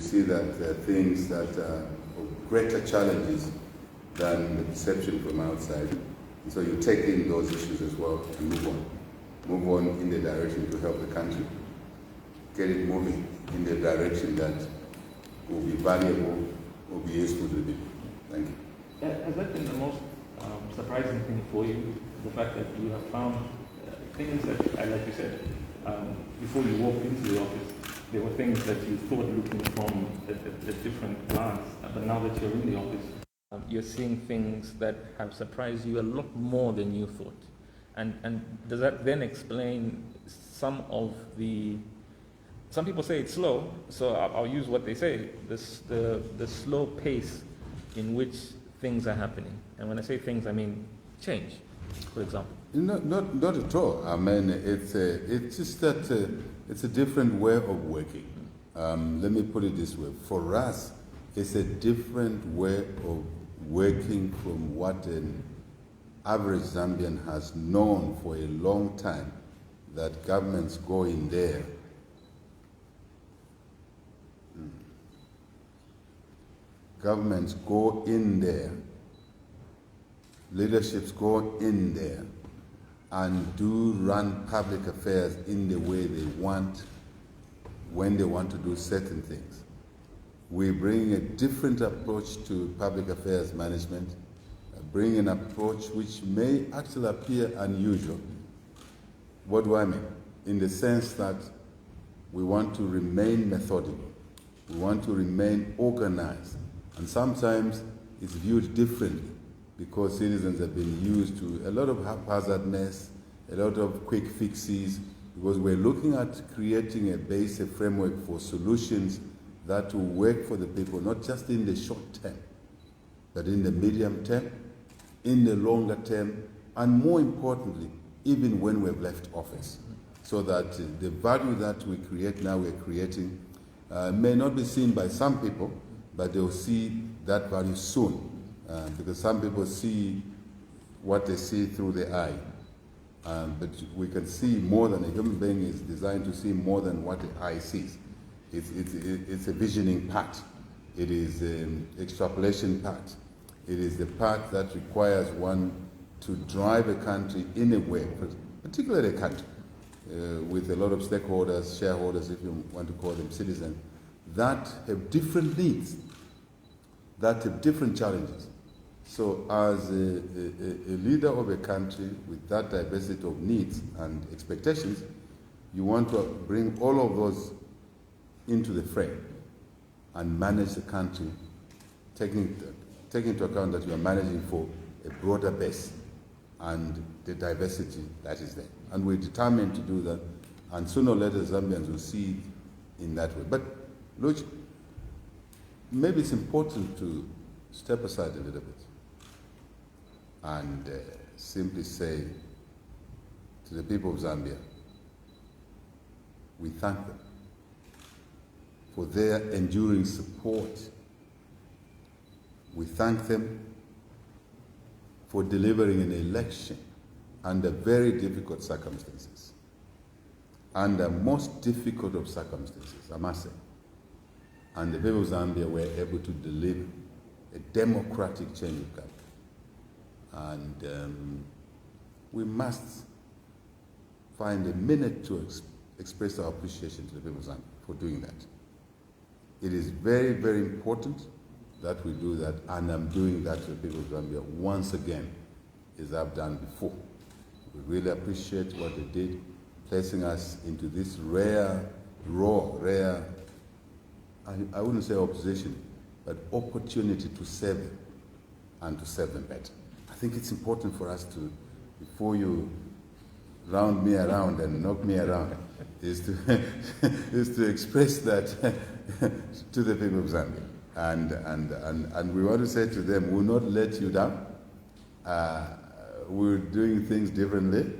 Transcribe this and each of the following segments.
see that there are things that are of greater challenges than the perception from outside. And so you take in those issues as well and move on. Move on in the direction to help the country. Get it moving in the direction that will be valuable, will be useful to the people. Thank you. Has that been the most surprising thing for you? The fact that you have found things that, like you said, before you walked into the office, there were things that you thought looking from a different glance, but now that you're in the office, you're seeing things that have surprised you a lot more than you thought. And does that then explain some of the... Some people say it's slow, so I'll use what they say, the slow pace in which things are happening. And when I say things, I mean change, for example. Not at all. I mean, it's just that it's a different way of working. Let me put it this way. For us, it's a different way of working from what an average Zambian has known for a long time, that governments go in there governments go in there, leaderships go in there and do run public affairs in the way they want, when they want to do certain things. We bring a different approach to public affairs management, bring an approach which may actually appear unusual. What do I mean? In the sense that we want to remain methodical, we want to remain organized, and sometimes it's viewed differently because citizens have been used to a lot of haphazardness, a lot of quick fixes, because we're looking at creating a base, a framework for solutions that will work for the people, not just in the short term, but in the medium term, in the longer term, and more importantly, even when we've left office. So that the value that we create now, we're creating, may not be seen by some people, but they'll see that value soon. Because some people see what they see through the eye. But we can see more than a human being is designed to see more than what the eye sees. It's a visioning part. It is an extrapolation part. It is the part that requires one to drive a country in a way, particularly a country, with a lot of stakeholders, shareholders, if you want to call them citizens, that have different needs, that have different challenges. So as a leader of a country with that diversity of needs and expectations, you want to bring all of those into the frame and manage the country, taking into account that you are managing for a broader base and the diversity that is there. And we're determined to do that, and sooner or later Zambians will see it in that way. But look, maybe it's important to step aside a little bit and simply say to the people of Zambia, we thank them for their enduring support. We thank them for delivering an election under very difficult circumstances, under most difficult of circumstances, I must say. And the people of Zambia were able to deliver a democratic change of government. And we must find a minute to express our appreciation to the people of Zambia for doing that. It is very, very important that we do that, and I'm doing that to the people of Zambia once again, as I've done before. We really appreciate what they did, placing us into this rare, I wouldn't say opposition, but opportunity to serve them and to serve them better. I think it's important for us to, before you round me around and knock me around, is to express that to the people of Zambia. And we want to say to them, we'll not let you down. We're doing things differently,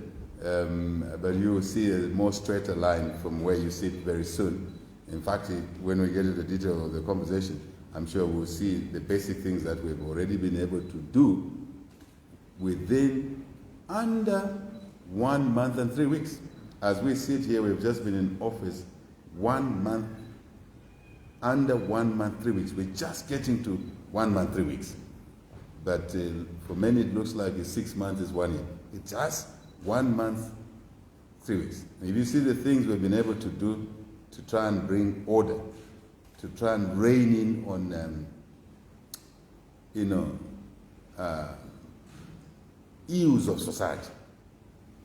but you will see a more straighter line from where you sit very soon. In fact, when we get into the detail of the conversation, I'm sure we'll see the basic things that we've already been able to do within under 1 month and 3 weeks. As we sit here, we've just been in office 1 month under 1 month, 3 weeks. We're just getting to 1 month, 3 weeks. But for many, it looks like 6 months is 1 year. It's just 1 month, 3 weeks. And if you see the things we've been able to do to try and bring order, to try and rein in on, ills of society,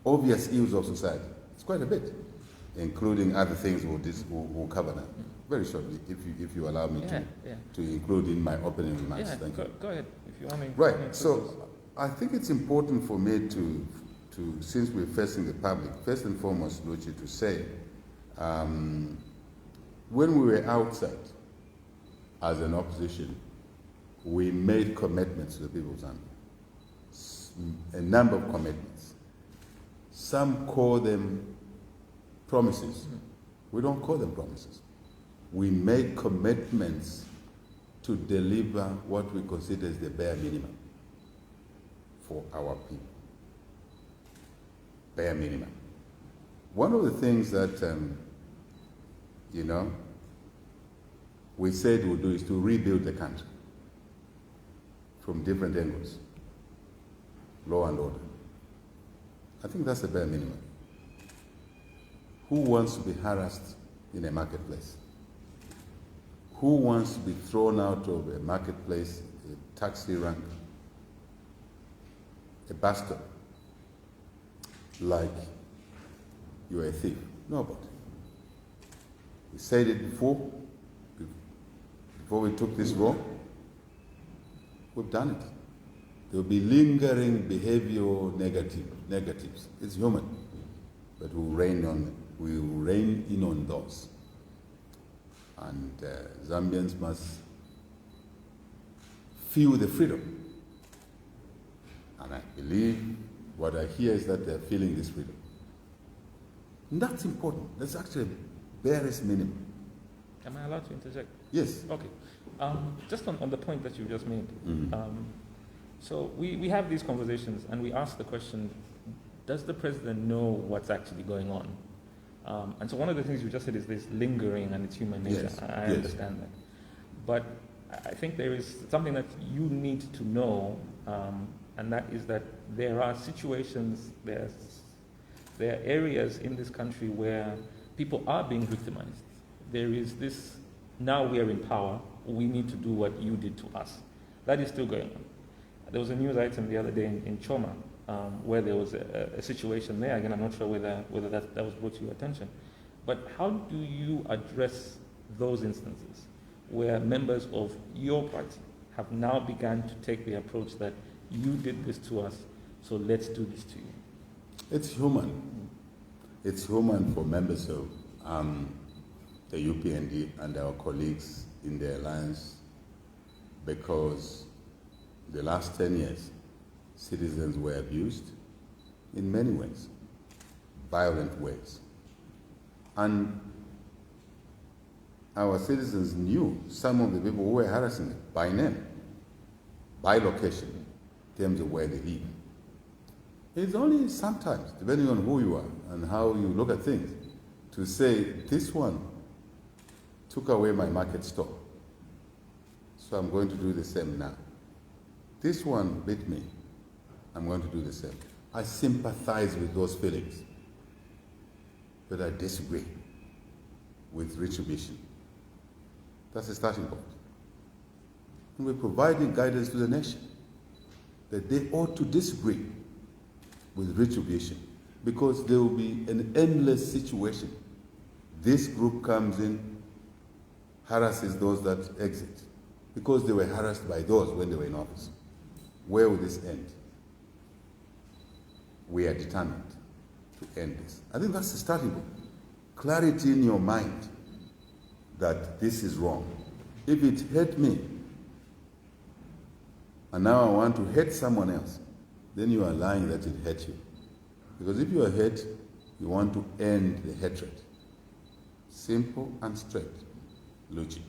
obvious ills of society. It's quite a bit, including other things we'll cover now. Very shortly, if you allow me to include in my opening remarks. Yeah, Thank you. Go ahead, if you want me. Right, so I think it's important for me to since we're facing the public, first and foremost, Luchi, to say, when we were outside as an opposition, we made commitments to the people of Zambia. A number of commitments. Some call them promises. We don't call them promises. We make commitments to deliver what we consider as the bare minimum for our people. Bare minimum. One of the things that, we said we'll do is to rebuild the country from different angles. Law and order. I think that's the bare minimum. Who wants to be harassed in a marketplace? Who wants to be thrown out of a marketplace, a taxi rank, a bus stop, like you're a thief? Nobody. We said it before we took this role. We've done it. There will be lingering behavioral negatives. It's human, but we'll rein in on those. And Zambians must feel the freedom. And I believe what I hear is that they're feeling this freedom. And that's important. That's actually barest minimum. Am I allowed to interject? Yes. Okay. Just on the point that you just made. So we have these conversations and we ask the question, does the president know what's actually going on? And so one of the things you just said is this lingering and it's human nature. Yes. I understand that. But I think there is something that you need to know, and that is that there are situations, there are areas in this country where people are being victimized. There is this, now we are in power, we need to do what you did to us. That is still going on. There was a news item the other day in Choma, where there was a situation there. Again, I'm not sure whether that was brought to your attention. But how do you address those instances where members of your party have now begun to take the approach that you did this to us, so let's do this to you? It's human. It's human for members of the UPND and our colleagues in the alliance, because the last 10 years, citizens were abused in many ways, violent ways. And our citizens knew some of the people who were harassing them by name, by location, in terms of where they live. It's only sometimes, depending on who you are and how you look at things, to say, this one took away my market store, so I'm going to do the same now. This one beat me, I'm going to do the same. I sympathize with those feelings, but I disagree with retribution. That's the starting point. And we're providing guidance to the nation that they ought to disagree with retribution, because there will be an endless situation. This group comes in, harasses those that exit, because they were harassed by those when they were in office. Where will this end? We are determined to end this. I think that's the starting point. Clarity in your mind that this is wrong. If it hurt me, and now I want to hurt someone else, then you are lying that it hurt you. Because if you are hurt, you want to end the hatred. Simple and straight. Luchi.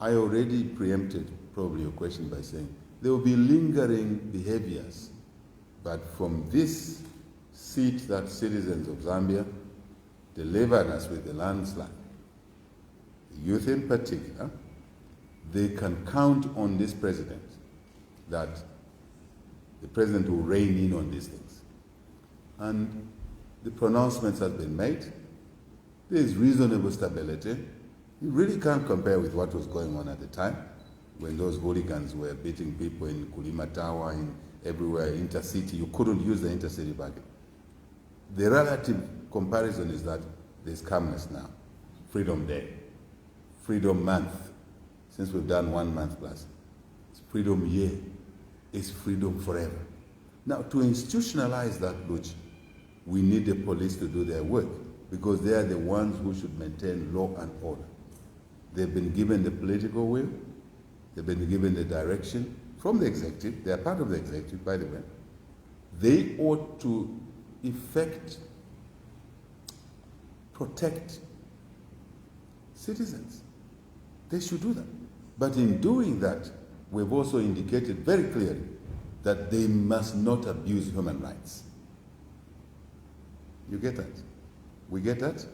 I already preempted probably your question by saying there will be lingering behaviors, but from this seat that citizens of Zambia delivered us with the landslide, the youth in particular, they can count on this president, that the president will rein in on these things. And the pronouncements have been made. There is reasonable stability. You really can't compare with what was going on at the time when those hooligans were beating people in Kulima Tower, in everywhere, intercity. You couldn't use the intercity baggage. The relative comparison is that there's calmness now. Freedom Day, Freedom Month, since we've done 1 month plus. It's Freedom Year, it's freedom forever. Now, to institutionalize that, Luch, we need the police to do their work because they are the ones who should maintain law and order. They've been given the political will, they've been given the direction from the executive. They are part of the executive, by the way. They ought to protect citizens. They should do that. But in doing that, we've also indicated very clearly that they must not abuse human rights. You get that? We get that?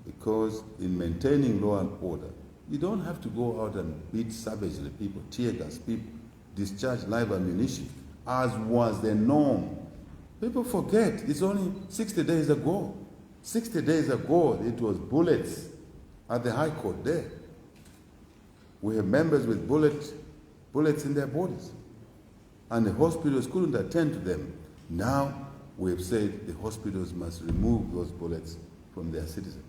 Because in maintaining law and order, you don't have to go out and beat savagely people, tear gas people, discharge live ammunition, as was the norm. People forget, it's only 60 days ago. 60 days ago, it was bullets at the High Court there. We have members with bullets in their bodies. And the hospitals couldn't attend to them. Now, we have said the hospitals must remove those bullets from their citizens.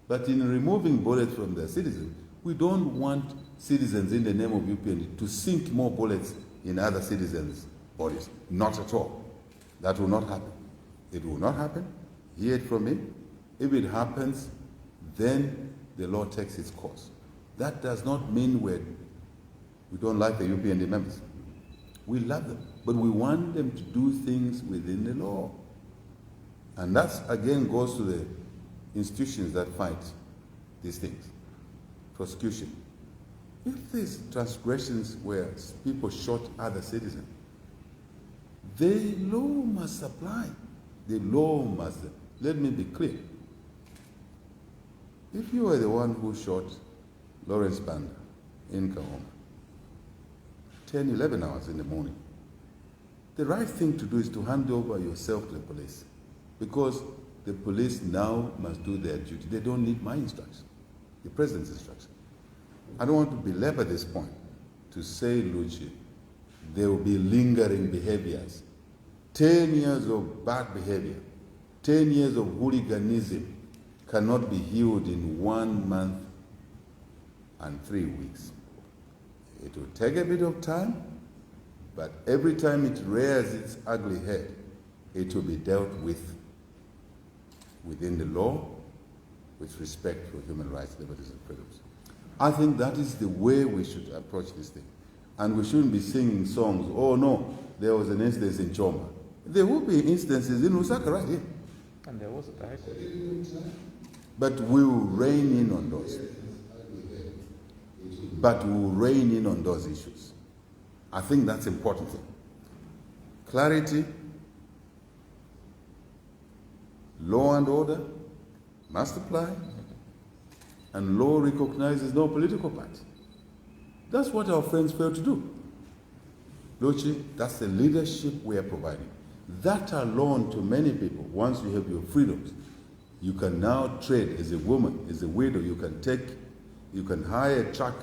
But in removing bullets from their citizens, we don't want citizens in the name of UPND to sink more bullets in other citizens' bodies. Not at all. That will not happen. It will not happen. Hear it from me. If it happens, then the law takes its course. That does not mean we don't like the UPND members. We love them, but we want them to do things within the law. And that, again, goes to the institutions that fight these things. Prosecution. If there's transgressions where people shot other citizens, the law must apply. The law must. Let me be clear. If you were the one who shot Lawrence Banda in Kahoma, 10, 11 hours in the morning, the right thing to do is to hand over yourself to the police, because the police now must do their duty. They don't need my instruction, the president's instruction. I don't want to belabor this point to say, Luchi, there will be lingering behaviors. 10 years of bad behavior, 10 years of hooliganism cannot be healed in 1 month and 3 weeks. It will take a bit of time, but every time it rears its ugly head, it will be dealt with within the law, with respect for human rights, liberties, and freedoms. I think that is the way we should approach this thing. And we shouldn't be singing songs, oh no, there was an instance in Choma. There will be instances in Lusaka right here. And there was a High Court. But we will rein in on those. But we will rein in on those issues. I think that's important thing. Clarity, law and order must apply, and law recognizes no political party. That's what our friends failed to do. Lochi, that's the leadership we are providing. That alone, to many people, once you have your freedoms, you can now trade as a woman, as a widow. You can hire a truck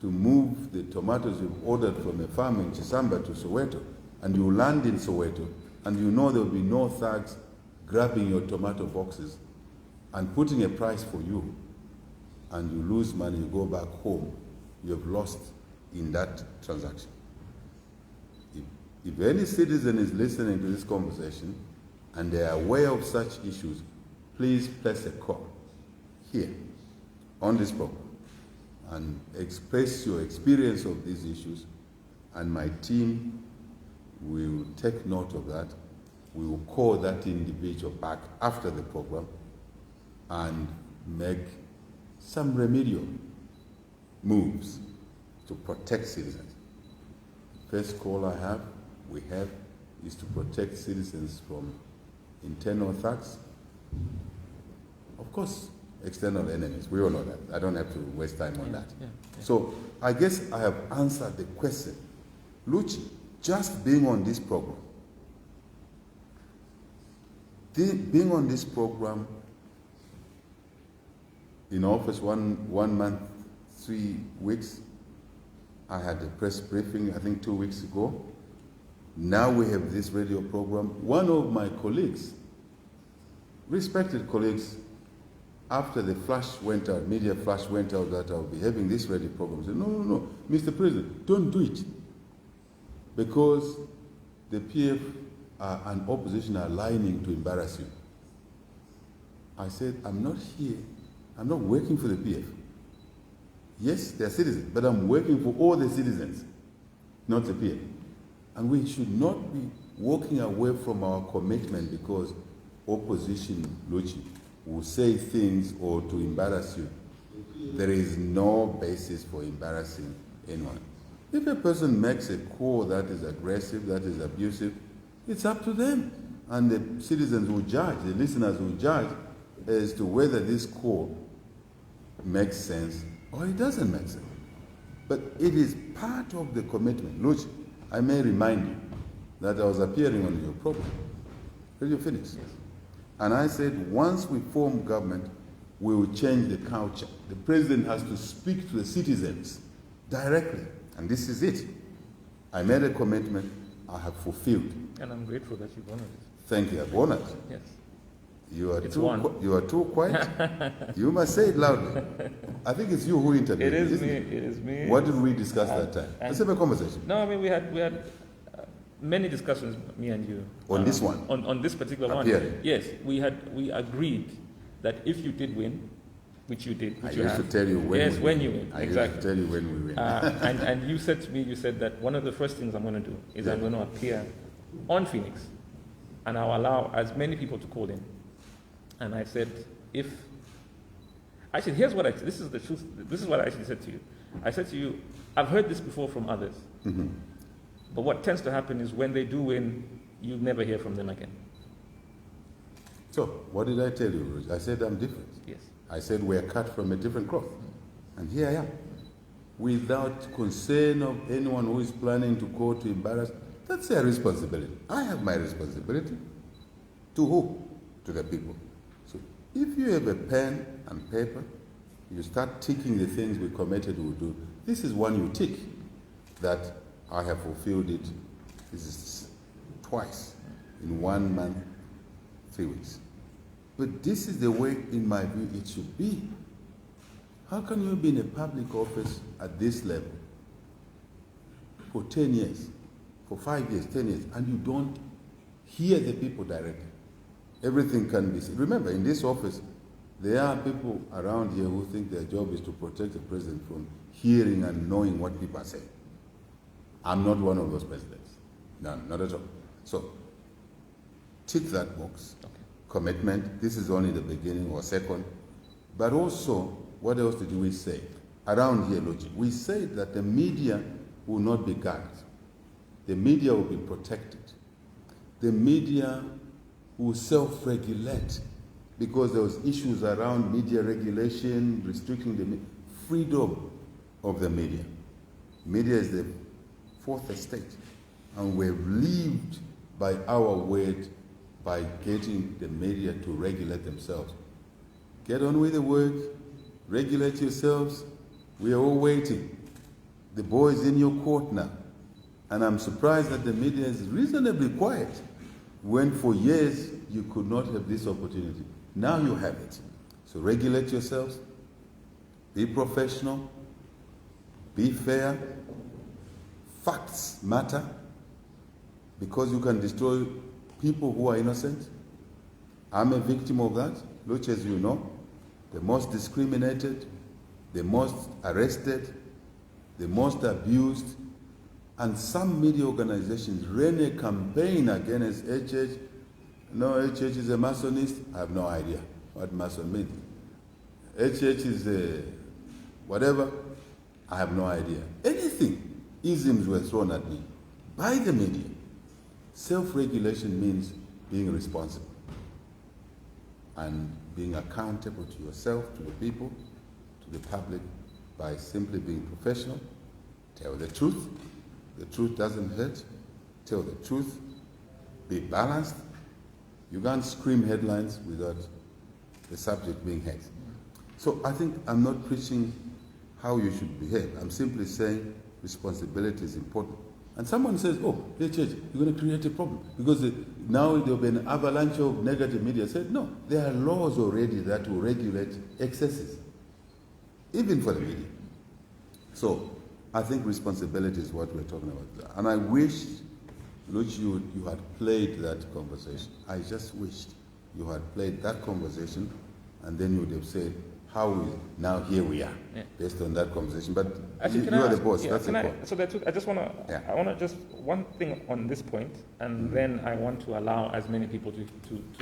to move the tomatoes you've ordered from a farm in Chisamba to Soweto, and you land in Soweto, and you know there will be no thugs grabbing your tomato boxes and putting a price for you, and you lose money, you go back home, you have lost in that transaction. If any citizen is listening to this conversation and they are aware of such issues, please place a call here on this program and express your experience of these issues, and my team will take note of that. We will call that individual back after the program and make some remedial moves to protect citizens. First call we have is to protect citizens from internal thugs. Of course, external enemies. We all know that. I don't have to waste time on that. Yeah. So I guess I have answered the question. Luchi, just being on this program, being on this program in office one month, 3 weeks, I had a press briefing, I think 2 weeks ago. Now we have this radio program. One of my colleagues, respected colleagues, after the flash went out, media flash went out that I'll be having this radio program, said, no, Mr. President, don't do it. Because the PF and opposition are lining to embarrass you. I said, I'm not here, I'm not working for the PF. Yes, they're citizens, but I'm working for all the citizens, not the PF. And we should not be walking away from our commitment because opposition, Luchi, will say things or to embarrass you. There is no basis for embarrassing anyone. If a person makes a call that is aggressive, that is abusive, it's up to them. And the citizens will judge, the listeners will judge as to whether this call makes sense or it doesn't make sense. But it is part of the commitment. Luchi, I may remind you that I was appearing on your program, Radio Phoenix. Yes. And I said, once we form government, we will change the culture. The president has to speak to the citizens directly. And this is it. I made a commitment, I have fulfilled. And I'm grateful that you've honored it. Thank you, I've honored it. Yes. You are too quiet. You must say it loudly. I think it's you who interviewed. It is me. What did we discuss that time? Let's have a conversation. No, I mean we had many discussions, me and you. On this one? On this particular Appearing. one. Yes, we agreed that if you did win, which you did, which I used to tell you when. Yes, when you win. I exactly. used to tell you when we win. And you said to me, that one of the first things I'm going to do is I'm going to appear on Phoenix, and I'll allow as many people to call in. And I said, here's what this is the truth. This is what I actually said to you. I said to you, I've heard this before from others. Mm-hmm. But what tends to happen is when they do win, you never hear from them again. So, what did I tell you, Rose? I said I'm different. Yes. I said we're cut from a different cloth. And here I am. Without concern of anyone who is planning to call to embarrass, that's their responsibility. I have my responsibility. To who? To the people. So, if you have a pen and paper, you start ticking the things we committed we'll do. This is one you tick, that I have fulfilled it. This is twice in 1 month, 3 weeks. But this is the way, in my view, it should be. How can you be in a public office at this level for 10 years, for 5 years, 10 years, and you don't hear the people directly? Everything can be said. Remember, in this office, there are people around here who think their job is to protect the president from hearing and knowing what people are saying. I'm not one of those presidents. No, not at all. So, tick that box. Okay. Commitment. This is only the beginning or second. But also, what else did we say? Around here, Luchi, we said that the media will not be guarded. The media will be protected. The media will self-regulate, because there was issues around media regulation, restricting the freedom of the media. Media is the fourth estate, and we've lived by our word by getting the media to regulate themselves. Get on with the work, regulate yourselves. We are all waiting. The ball is in your court now, and I'm surprised that the media is reasonably quiet, when for years you could not have this opportunity. Now you have it. So regulate yourselves, be professional, be fair. Facts matter, because you can destroy people who are innocent. I'm a victim of that, which, as you know, the most discriminated, the most arrested, the most abused. And some media organizations ran a campaign against HH. No, HH is a Masonist. I have no idea what Mason means. HH is a whatever. I have no idea. Anything. Isms were thrown at me by the media. Self-regulation means being responsible. And being accountable to yourself, to the people, to the public, by simply being professional. Tell the truth. The truth doesn't hurt. Tell the truth. Be balanced. You can't scream headlines without the subject being hurt. So I think I'm not preaching how you should behave. I'm simply saying responsibility is important. And someone says, oh, hey, church, you're going to create a problem. Because now there will be an avalanche of negative media. I said, no, there are laws already that will regulate excesses, even for the media. So I think responsibility is what we're talking about. And I wish, Luch, you had played that conversation. I just wished you had played that conversation, and then you would have said, now here we are, based on that conversation. But actually, you are the boss. That's the point. So I just want to, I want to just one thing on this point, and then I want to allow as many people to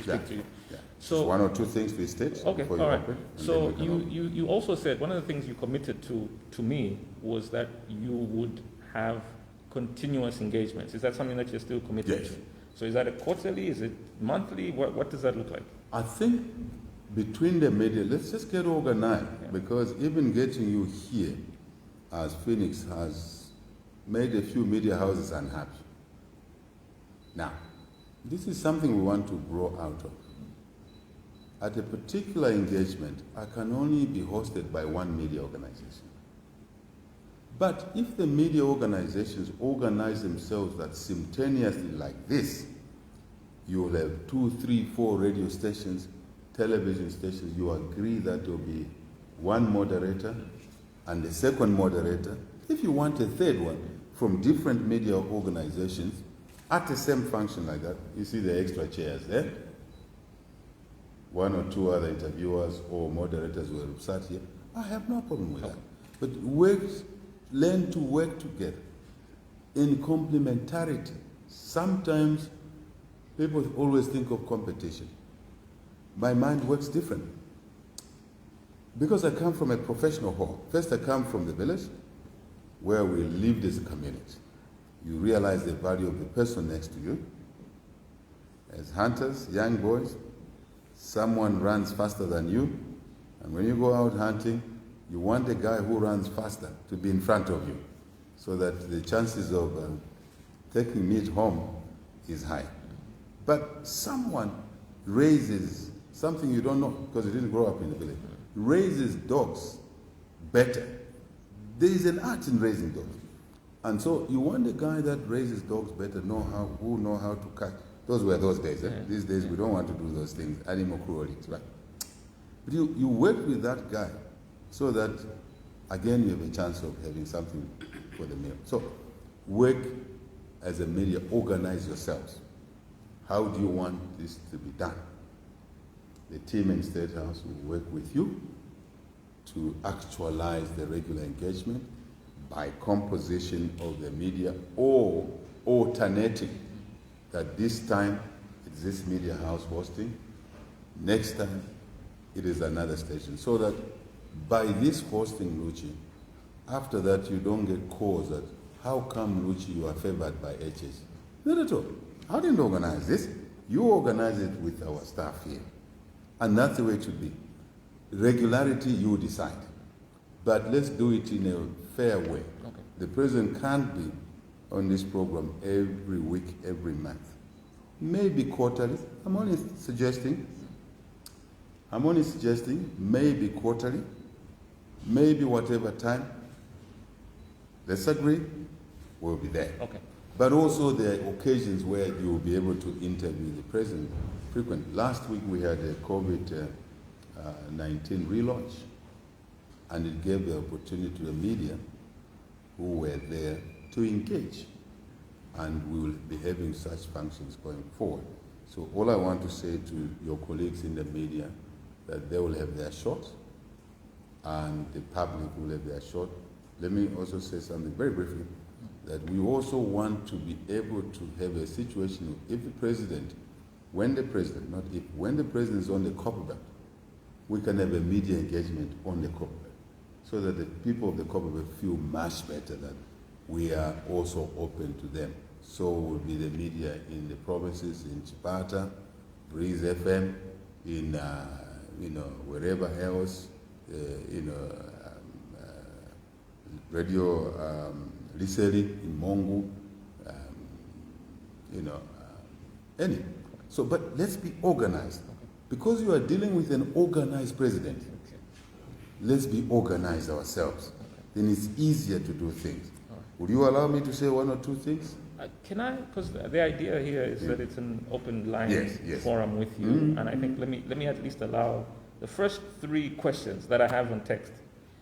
speak to you. Yeah. So just one or two things to state. Okay, before all you right. open, So you also said one of the things you committed to me was that you would have continuous engagements. Is that something that you're still committed Yes. to? So is that a quarterly? Is it monthly? What does that look like? I think between the media, let's just get organized, because even getting you here as Phoenix has made a few media houses unhappy. Now, this is something we want to grow out of. At a particular engagement, I can only be hosted by one media organization. But if the media organizations organize themselves that simultaneously like this, you'll have 2, 3, 4 radio stations, television stations. You agree that there will be one moderator and a second moderator. If you want a third one from different media organizations at the same function like that, you see the extra chairs there. 1 or 2 other interviewers or moderators will sat here. I have no problem with that. But learn to work together in complementarity. Sometimes people always think of competition. My mind works different. Because I come from a professional home. First, I come from the village where we lived as a community. You realize the value of the person next to you. As hunters, young boys, someone runs faster than you. And when you go out hunting, you want a guy who runs faster to be in front of you, so that the chances of taking meat home is high. But someone raises something you don't know, because you didn't grow up in the village, raises dogs better. There is an art in raising dogs. And so you want a guy that raises dogs better, who know how to catch. Those were those days. Eh? These days we don't want to do those things, animal cruelty, right? But you work with that guy so that, again, you have a chance of having something for the meal. So work as a media, organize yourselves. How do you want this to be done? The team in State House will work with you to actualize the regular engagement by composition of the media, or alternating that this time it's this media house hosting, next time it is another station. So that by this hosting, Luchi, after that you don't get calls that, how come, Luchi, you are favored by HS? Not at all. I didn't organize this. You organize it with our staff here. And that's the way it should be. Regularity, you decide. But let's do it in a fair way. Okay. The president can't be on this program every week, every month. Maybe quarterly. I'm only suggesting maybe quarterly, maybe whatever time. Let's agree, we'll be there. Okay. But also there are occasions where you will be able to interview the president frequently. Last week we had a COVID-19 relaunch, and it gave the opportunity to the media who were there to engage. And we will be having such functions going forward. So all I want to say to your colleagues in the media, that they will have their shot, and the public will have their shot. Let me also say something very briefly, that we also want to be able to have a situation if the president, when the president is on the Copperbelt, we can have a media engagement on the Copperbelt, so that the people of the Copperbelt feel much better that we are also open to them. So will be the media in the provinces, in Chipata, Breeze FM, in wherever else, radio Liseli in Mongu, any. So, but let's be organized. Because you are dealing with an organized president, let's be organized ourselves. Then it's easier to do things. Would you allow me to say one or two things? Can I? Because the idea here is that it's an open line Yes. forum with you, and I think let me at least allow the first 3 questions that I have on text.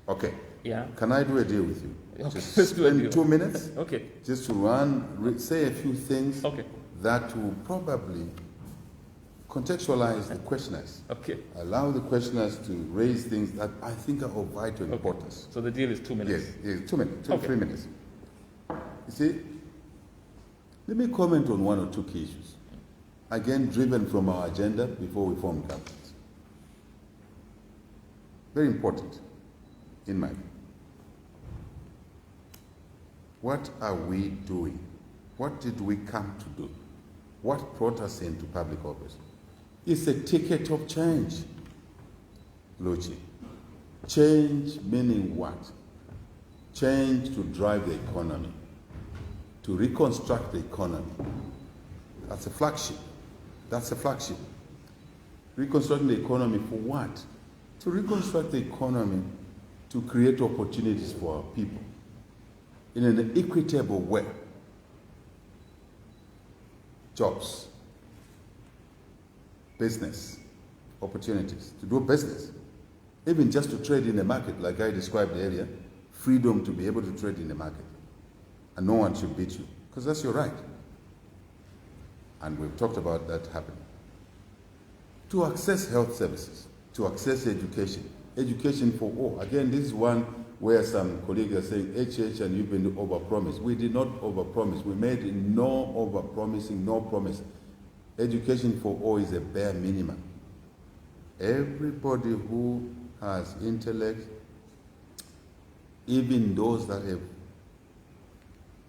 Okay. Yeah. Can I do a deal with you? Okay. Just Let's do a spend deal. 2 minutes. Okay. Just to say a few things. Okay. That will probably contextualize the questioners. Okay. Allow the questioners to raise things that I think are of vital importance. So the deal is 2 minutes. Yes, 2 minutes, 2 Okay. 3 minutes. You see, let me comment on 1 or 2 key issues. Again, driven from our agenda before we form cabinet. Very important, in my view. What are we doing? What did we come to do? What brought us into public office? It's a ticket of change, Luchi. Change meaning what? Change to drive the economy, to reconstruct the economy. That's a flagship. That's a flagship. Reconstructing the economy for what? To reconstruct the economy to create opportunities for our people in an equitable way. Jobs, business, opportunities, to do business. Even just to trade in the market, like I described earlier, freedom to be able to trade in the market. And no one should beat you, because that's your right. And we've talked about that happening. To access health services, to access education, education for all. Again, this is one where some colleagues are saying, HH and you've been overpromised. We did not overpromise. We made no overpromising, no promise. Education for all is a bare minimum. Everybody who has intellect, even those that have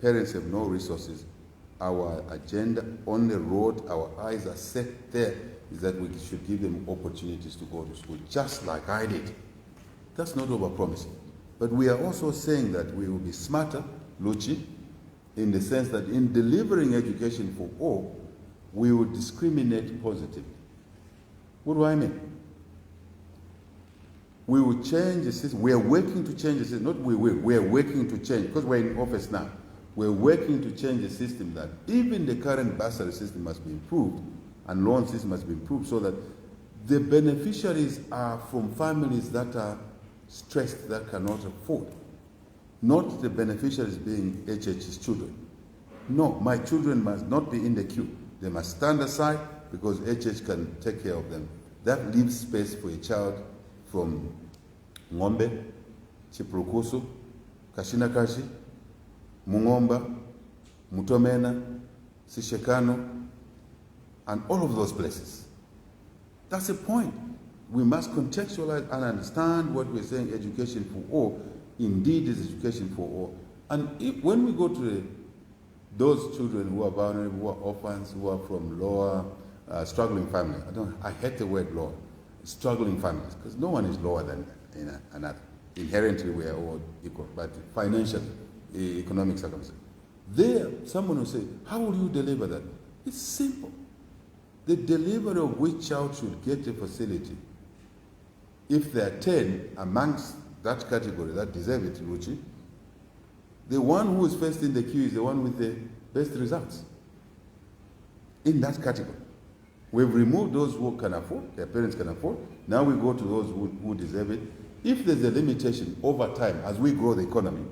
parents have no resources, our agenda on the road, our eyes are set there, is that we should give them opportunities to go to school, just like I did. That's not overpromising. But we are also saying that we will be smarter, Luchi, in the sense that in delivering education for all, we will discriminate positively. What do I mean? We will change the system. We are working to change the system. Not we will. We are working to change, because we're in office now. We're working to change the system that even the current bursary system must be improved and loan system must be improved so that the beneficiaries are from families that are stressed, that cannot afford. Not the beneficiaries being HH's children. No, my children must not be in the queue. They must stand aside because HH can take care of them. That leaves space for a child from Ngombe, Chiprukusu, Kashinakashi, Mungomba, Mutomena, Sishekano, and all of those places. That's the point. We must contextualize and understand what we're saying, education for all, indeed is education for all. And when we go to those children who are vulnerable, who are orphans, who are from lower, struggling families, I hate the word lower, struggling families, because no one is lower than another. Inherently we are all equal, but financially, economic circumstances. There, someone will say, how will you deliver that? It's simple. The delivery of which child should get a facility, if there are 10 amongst that category that deserve it, Luchi, the one who is first in the queue is the one with the best results in that category. We've removed those who can afford, their parents can afford. Now we go to those who deserve it. If there's a limitation over time, as we grow the economy,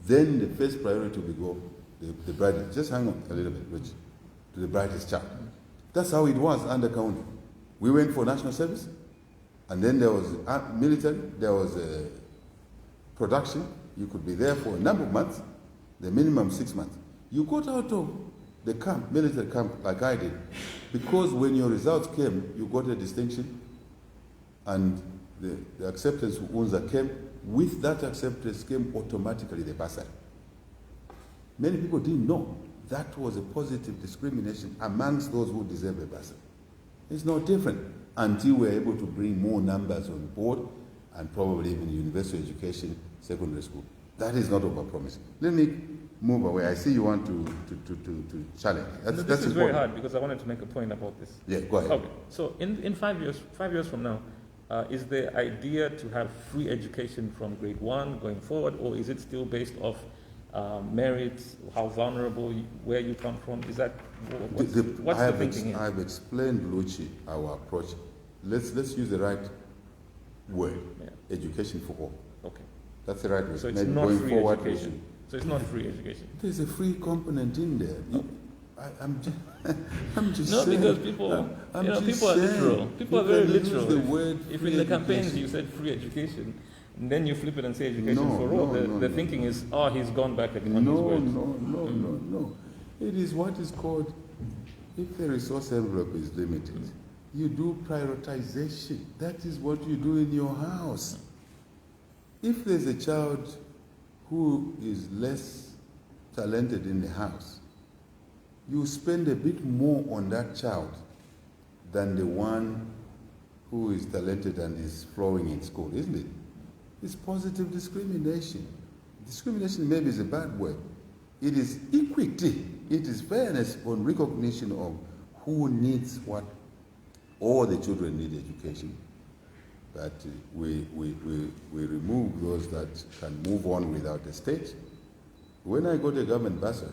then the first priority will go the brightest. Just hang on a little bit, Luchi, to the brightest child. That's how it was under county. We went for national service, and then there was military, there was production. You could be there for a number of months, the minimum 6 months. You got out of the camp, military camp, like I did, because when your results came, you got a distinction, and the acceptance of UNZA came. With that acceptance came automatically the bursary. Many people didn't know that was a positive discrimination amongst those who deserve a bursary. It's no different until we're able to bring more numbers on board and probably even university education, secondary school. That is not overpromising. Let me move away. I see you want to challenge. This is very hard because I wanted to make a point about this. Yeah, go ahead. Okay, so in 5 years from now, is the idea to have free education from grade 1 going forward, or is it still based off merit, how vulnerable, where you come from? Is that what's the thinking here? I've explained, Luchi, our approach. Let's use the right word. Yeah. Education for all. Okay. That's the right word. So it's not free education. So it's not free education. There's a free component in there. I'm just no, saying. Because people, people are literal. People are very literal. The word if in the campaigns you said free education, and then you flip it and say education for all, the thinking is, he's gone back on his words. No. It is what is called, if the resource envelope is limited, you do prioritization. That is what you do in your house. If there's a child who is less talented in the house, you spend a bit more on that child than the one who is talented and is flowing in school, isn't it? It's positive discrimination. Discrimination maybe is a bad word. It is equity. It is fairness on recognition of who needs what. All the children need education. But we remove those that can move on without the state. When I got a government bursary,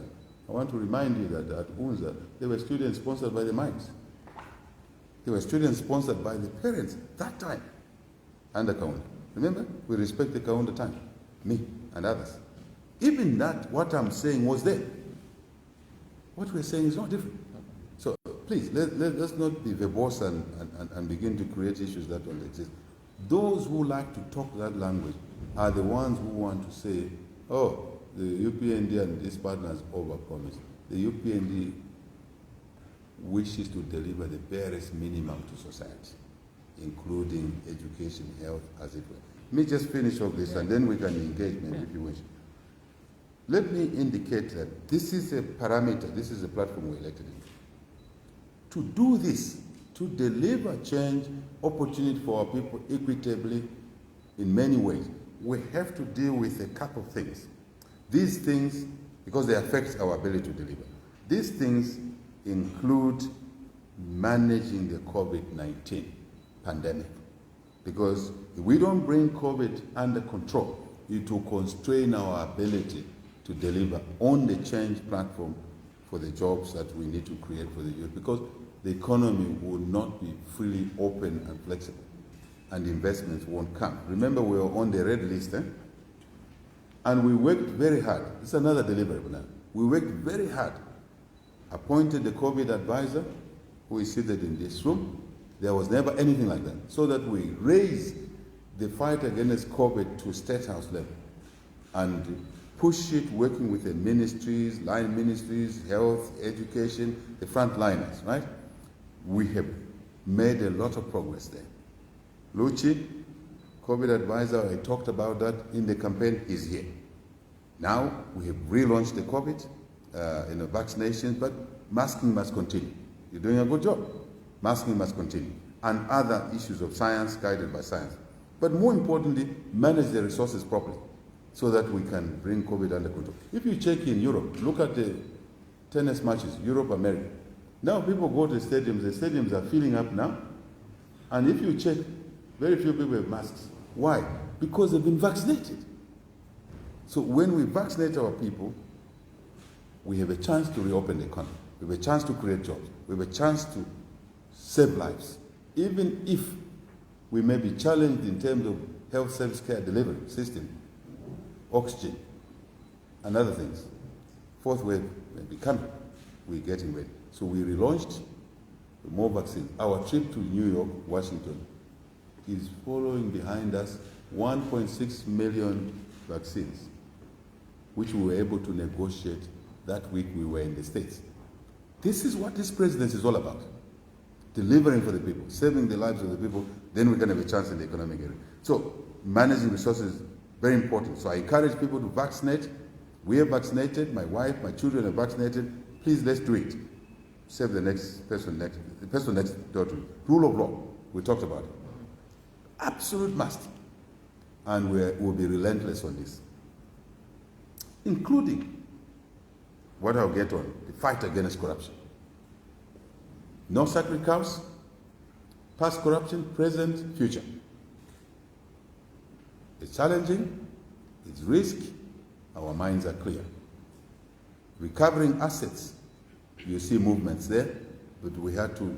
I want to remind you that at UNZA, there were students sponsored by the mines. There were students sponsored by the parents that time, and the Kaunda. Remember, we respect the Kaunda time, me and others. Even that, what I'm saying was there. What we're saying is not different. So please, let's not be verbose and begin to create issues that don't exist. Those who like to talk that language are the ones who want to say, the UPND and these partners overpromised. The UPND wishes to deliver the barest minimum to society, including education, health, as it were. Let me just finish off this and then we can engage maybe if you wish. Let me indicate that this is a parameter, this is a platform we're elected in. To do this, to deliver change, opportunity for our people equitably in many ways, we have to deal with a couple of things. These things, because they affect our ability to deliver, these things include managing the COVID-19 pandemic. Because if we don't bring COVID under control, it will constrain our ability to deliver on the change platform for the jobs that we need to create for the youth. Because the economy will not be freely open and flexible, and investments won't come. Remember, we were on the red list, and we worked very hard. It's another deliverable now. We worked very hard. Appointed the COVID advisor, who is seated in this room. There was never anything like that. So that we raised the fight against COVID to State House level and push it working with the ministries, line ministries, health, education, the frontliners, right? We have made a lot of progress there. Luchi, COVID advisor, I talked about that in the campaign, is here. Now we have relaunched the COVID, vaccinations, but masking must continue. You're doing a good job. Masking must continue. And other issues of science, guided by science. But more importantly, manage the resources properly so that we can bring COVID under control. If you check in Europe, look at the tennis matches, Europe, America. Now people go to the stadiums are filling up now. And if you check, very few people have masks. Why? Because they've been vaccinated. So when we vaccinate our people, we have a chance to reopen the economy. We have a chance to create jobs. We have a chance to save lives. Even if we may be challenged in terms of health service care delivery system, oxygen, and other things. Fourth wave may be coming. We're getting ready. So we relaunched more vaccines. Our trip to New York, Washington, is following behind us 1.6 million vaccines, which we were able to negotiate that week we were in the States. This is what this presidency is all about. Delivering for the people, saving the lives of the people, then we can have a chance in the economic area. So managing resources is very important. So I encourage people to vaccinate. We are vaccinated, my wife, my children are vaccinated. Please, let's do it. save the person next door to you. Rule of law, we talked about it. Absolute must. And we'll be relentless on this. Including what I'll get on, the fight against corruption. No sacred cows, past corruption, present, future. It's challenging, it's risky, our minds are clear. Recovering assets, you see movements there, but we had to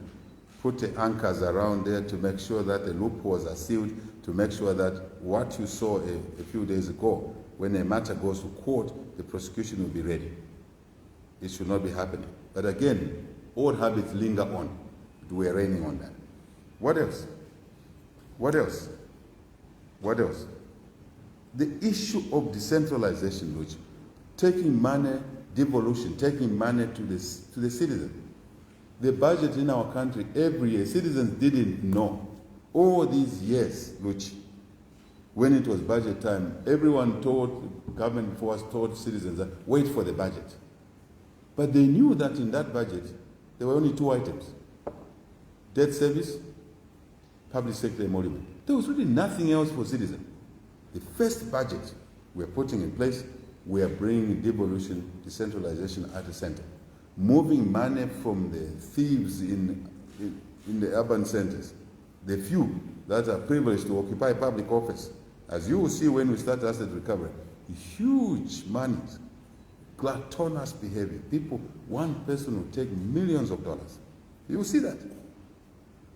put the anchors around there to make sure that the loopholes are sealed, to make sure that what you saw a few days ago, when a matter goes to court, the prosecution will be ready. It should not be happening. But again, old habits linger on. We are raining on that. What else? What else? What else? The issue of decentralization, which taking money, devolution, taking money to the citizen. The budget in our country every year, citizens didn't know. All these years, which when it was budget time, everyone told, government before us told citizens that wait for the budget. But they knew that in that budget, there were only two items: debt service, public sector emolument. There was really nothing else for citizens. The first budget we're putting in place, we are bringing devolution, decentralization at the center. Moving money from the thieves in the urban centers, the few that are privileged to occupy public office. As you will see when we start asset recovery, huge money, gluttonous behavior. People, one person will take millions of dollars. You will see that.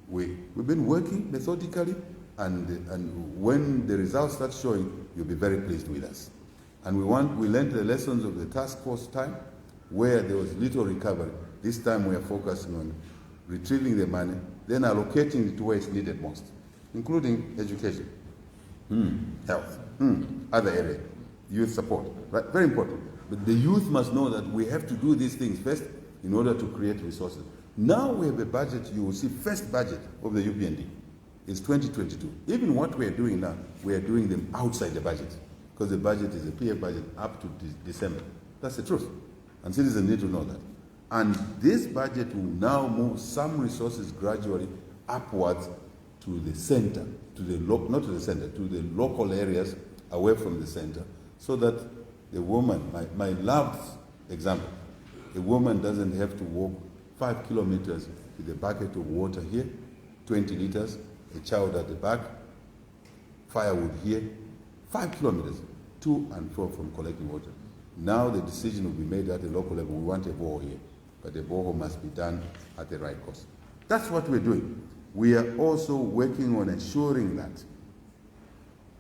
We've been working methodically, and when the results start showing, you'll be very pleased with us. And we learned the lessons of the task force time, where there was little recovery. This time we are focusing on retrieving the money, then allocating it to where it's needed most, including education, health, other areas, youth support, right? Very important. But the youth must know that we have to do these things first in order to create resources. Now we have a budget, you will see first budget of the UPND is 2022. Even what we are doing now, we are doing them outside the budget, because the budget is a PF budget up to December. That's the truth. And citizens need to know that. And this budget will now move some resources gradually upwards to the center, to the local areas away from the center, so that the woman, my loved example, a woman doesn't have to walk 5 kilometers with a bucket of water here, 20 liters, a child at the back, firewood here, 5 kilometers to and from collecting water. Now the decision will be made at the local level. We want a borehole here, but the borehole must be done at the right cost. That's what we're doing. We are also working on ensuring that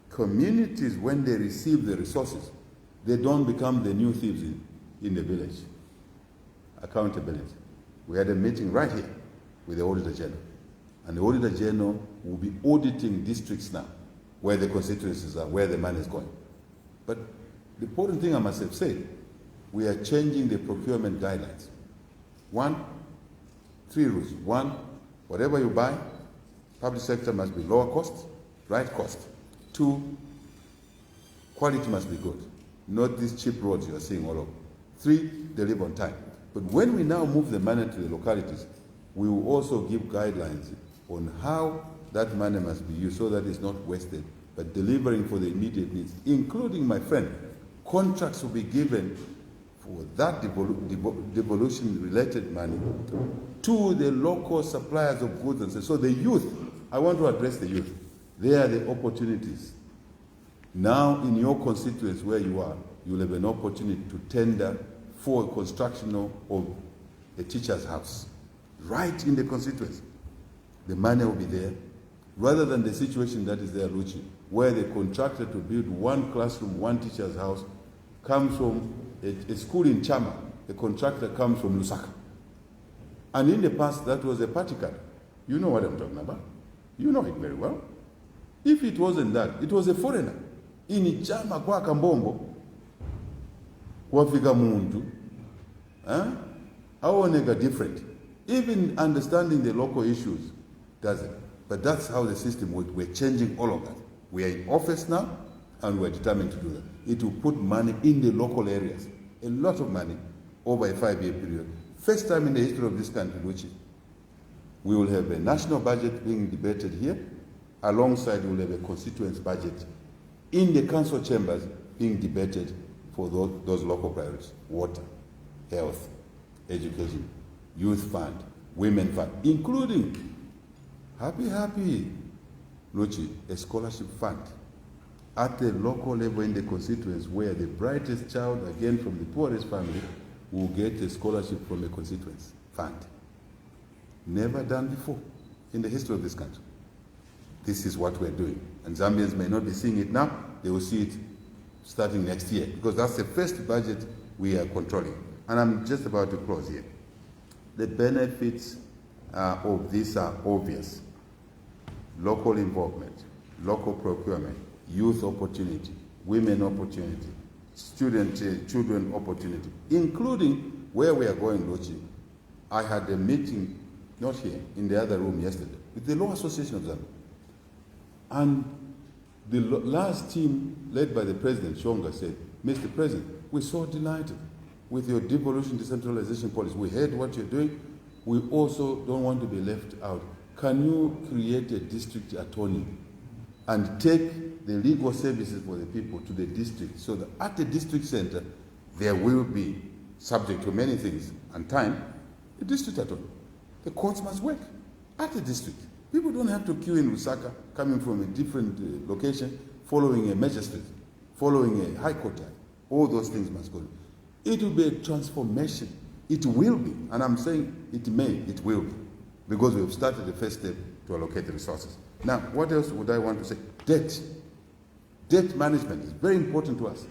communities, when they receive the resources, they don't become the new thieves in the village. Accountability. We had a meeting right here with the Auditor General, and the Auditor General will be auditing districts now, where the constituencies are, where the money is going. But the important thing I must have said, we are changing the procurement guidelines. 3 rules. 1, whatever you buy, public sector must be lower cost, right cost. 2, quality must be good, not these cheap roads you are seeing all over. 3, deliver on time. But when we now move the money to the localities, we will also give guidelines on how that money must be used so that it's not wasted, but delivering for the immediate needs, including, my friend, contracts will be given for that devolution-related money to the local suppliers of goods and services. So the youth, I want to address the youth. They are the opportunities. Now in your constituents where you are, you'll have an opportunity to tender for construction of a teacher's house. Right in the constituency. The money will be there, rather than the situation that is there, Luchi, where the contractor to build one classroom, one teacher's house, comes from a school in Chama. The contractor comes from Lusaka. And in the past, that was a party card. You know what I'm talking about. You know it very well. If it wasn't that, it was a foreigner. In Chama kwa Kambombo, wafika muntu, aoneka different. Even understanding the local issues doesn't. But that's how the system works. We're changing all of that. We are in office now, and we're determined to do that. It will put money in the local areas, a lot of money over a 5-year period First time in the history of this country, which we will have a national budget being debated here, alongside we will have a constituents budget in the council chambers being debated for those local priorities: water, health, education, youth fund, women fund, including, happy, Luchi, a scholarship fund at the local level in the constituents, where the brightest child, again from the poorest family, will get a scholarship from a constituents fund. Never done before in the history of this country. This is what we're doing. And Zambians may not be seeing it now, they will see it starting next year, because that's the first budget we are controlling. And I'm just about to close here. The benefits of this are obvious. Local involvement, local procurement, youth opportunity, women opportunity, children opportunity, including where we are going, Lochi. I had a meeting, not here, in the other room yesterday, with the Law Association of Zambia. And the last team, led by the President, Shonga, said, Mr. President, we're so delighted with your devolution decentralization policy. We heard what you're doing. We also don't want to be left out. Can you create a district attorney and take the legal services for the people to the district, so that at the district center there will be, subject to many things and time, a district attorney. The courts must work at the district. People don't have to queue in Lusaka, coming from a different location, following a magistrate, following a high court. All those things must go. It will be a transformation. It will be, and I'm saying it will be, because we've started the first step to allocate the resources. Now, what else would I want to say? Debt. Debt management is very important to us.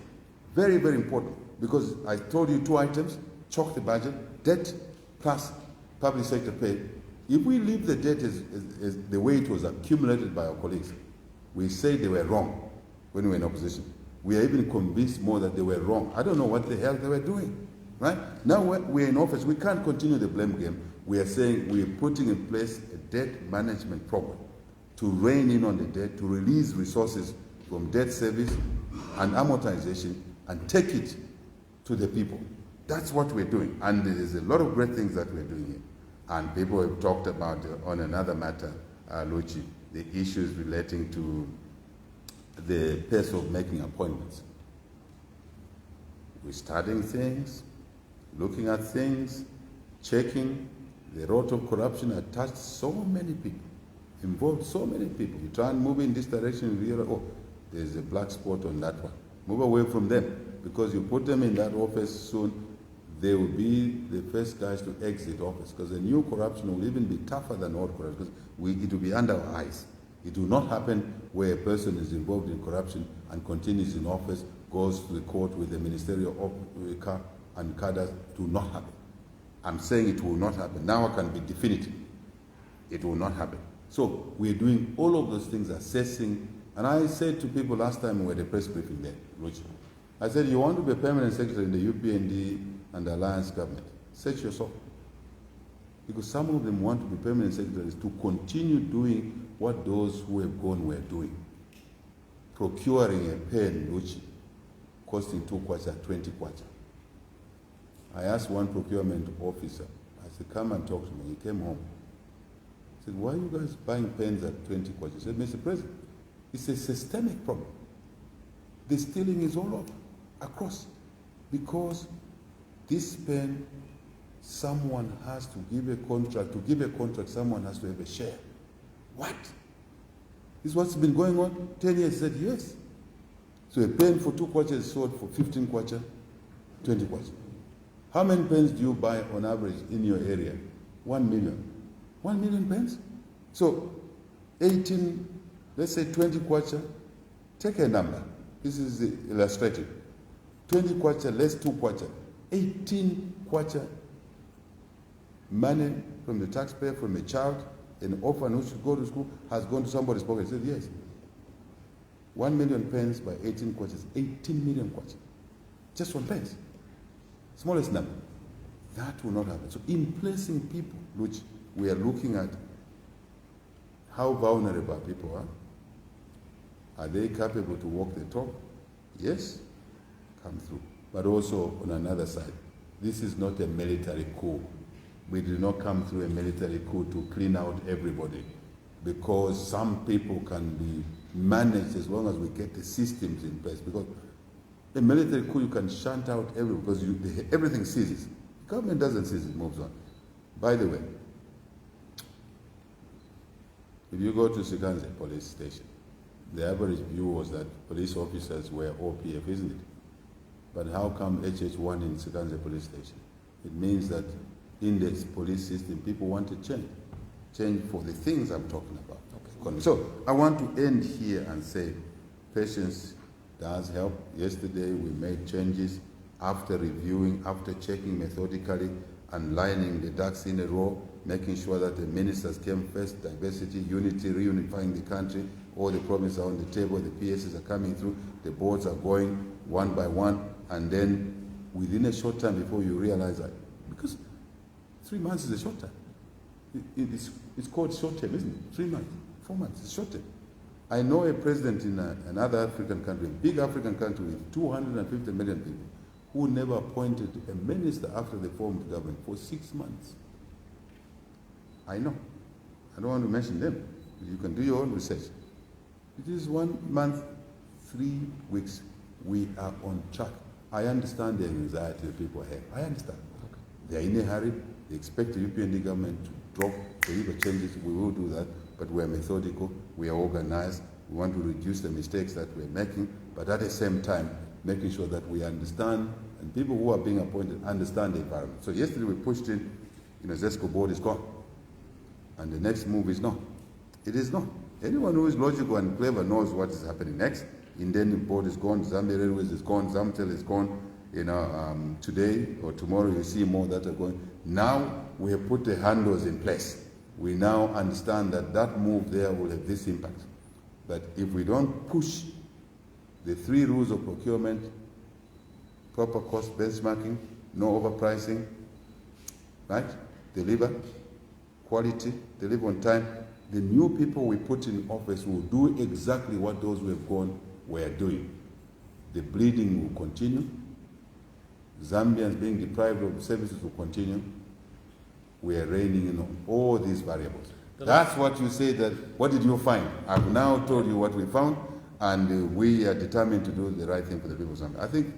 Very, very important. Because I told you 2 items: choke the budget, debt plus public sector pay. If we leave the debt as the way it was accumulated by our colleagues, we say they were wrong when we were in opposition. We are even convinced more that they were wrong. I don't know what the hell they were doing. Right? Now we're in office, we can't continue the blame game. We are saying we are putting in place a debt management program to rein in on the debt, to release resources from debt service and amortization and take it to the people. That's what we're doing. And there's a lot of great things that we're doing here. And people have talked about, on another matter, Luchi, the issues relating to the pace of making appointments. We're studying things, looking at things, checking. The rot of corruption has touched so many people, involved so many people. You try and move in this direction, you realize, oh, there's a black spot on that one. Move away from them, because you put them in that office soon, they will be the first guys to exit office, because the new corruption will even be tougher than old corruption, because it will be under our eyes. It will not happen where a person is involved in corruption and continues in office, goes to the court with a ministerial car and cadres. It will not happen. I'm saying it will not happen. Now I can be definitive. It will not happen. So we're doing all of those things, assessing. And I said to people last time we were at the press briefing there, Richard, I said, you want to be a permanent secretary in the UPND and the Alliance government, search yourself. Because some of them want to be permanent secretaries to continue doing what those who have gone were doing. Procuring a pen which costing 2 kwacha, 20 kwacha. I asked one procurement officer, I said, come and talk to me. He came home. I said, why are you guys buying pens at 20 kwacha? He said, Mr. President, it's a systemic problem. The stealing is all over, across. Because this pen, someone has to give a contract. To give a contract, someone has to have a share. What? This is what's been going on 10 years. He said, yes. So a pen for 2 kwacha is sold for 15 kwacha, 20 kwacha. How many pens do you buy on average in your area? 1 million. 1 million pens? So 18, let's say 20 kwacha, take a number. This is illustrative. 20 kwacha less 2 kwacha. 18 kwacha money from the taxpayer, from a child, an orphan who should go to school, has gone to somebody's pocket. He said, yes. 1 million pens by 18 kwachas, 18 million kwacha. Just one pens. Smallest number. That will not happen. So in placing people, which we are looking at how vulnerable people are they capable to walk the talk? Yes, come through. But also on another side, this is not a military coup. We did not come through a military coup to clean out everybody, because some people can be managed as long as we get the systems in place. Because a military coup, you can shunt out everyone, because everything ceases. Government doesn't cease, it moves on. By the way, if you go to Sikanze police station, the average view was that police officers were OPF, isn't it? But how come HH1 in Sikanze police station? It means that in this police system, people want to change for the things I'm talking about. Okay. So I want to end here and say, patience does help. Yesterday we made changes after reviewing, after checking methodically and lining the ducks in a row, making sure that the ministers came first, diversity, unity, reunifying the country, all the problems are on the table, the PSs are coming through, the boards are going one by one, and then within a short time before you realize that, because 3 months is a short time. It's called short term, isn't it? 3 months, 4 months, it's short term. I know a president in another African country, a big African country with 250 million people, who never appointed a minister after they formed government for 6 months. I know. I don't want to mention them. You can do your own research. It is 1 month, 3 weeks. We are on track. I understand the anxiety that people have. I understand. Okay. They are in a hurry. They expect the UPND government to drop the labor changes. We will do that, but we are methodical. We are organized. We want to reduce the mistakes that we're making, but at the same time, making sure that we understand, and people who are being appointed understand the environment. So yesterday we pushed in, ZESCO board is gone. And the next move is no. It is no. Anyone who is logical and clever knows what is happening next. Indian board is gone, Zambia Railways is gone, Zamtel is gone. Today or tomorrow you see more that are going. Now we have put the handles in place. We now understand that that move there will have this impact. But if we don't push the 3 rules of procurement, proper cost benchmarking, no overpricing, right? Deliver, quality, deliver on time. The new people we put in office will do exactly what those who have gone were doing. The bleeding will continue. Zambians being deprived of services will continue. We are reining in on all these variables. That's what you say that, what did you find? I've now told you what we found, and we are determined to do the right thing for the people of Zambia. I think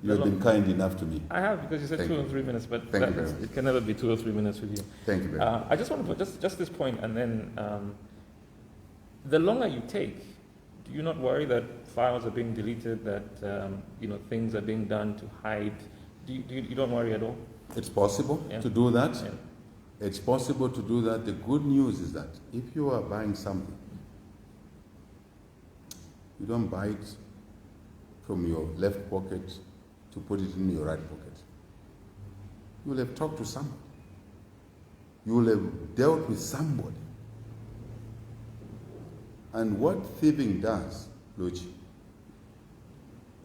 you have been kind enough to me. I have, because you said 2 or 3 minutes, but it can never be 2 or 3 minutes with you. Thank you very much. I just want to put just this point, and then the longer you take, do you not worry that files are being deleted, that things are being done to hide? You don't worry at all? It's possible to do that. Yeah. It's possible to do that. The good news is that if you are buying something, you don't buy it from your left pocket to put it in your right pocket. You will have talked to somebody. You will have dealt with somebody. And what thieving does, Luchi,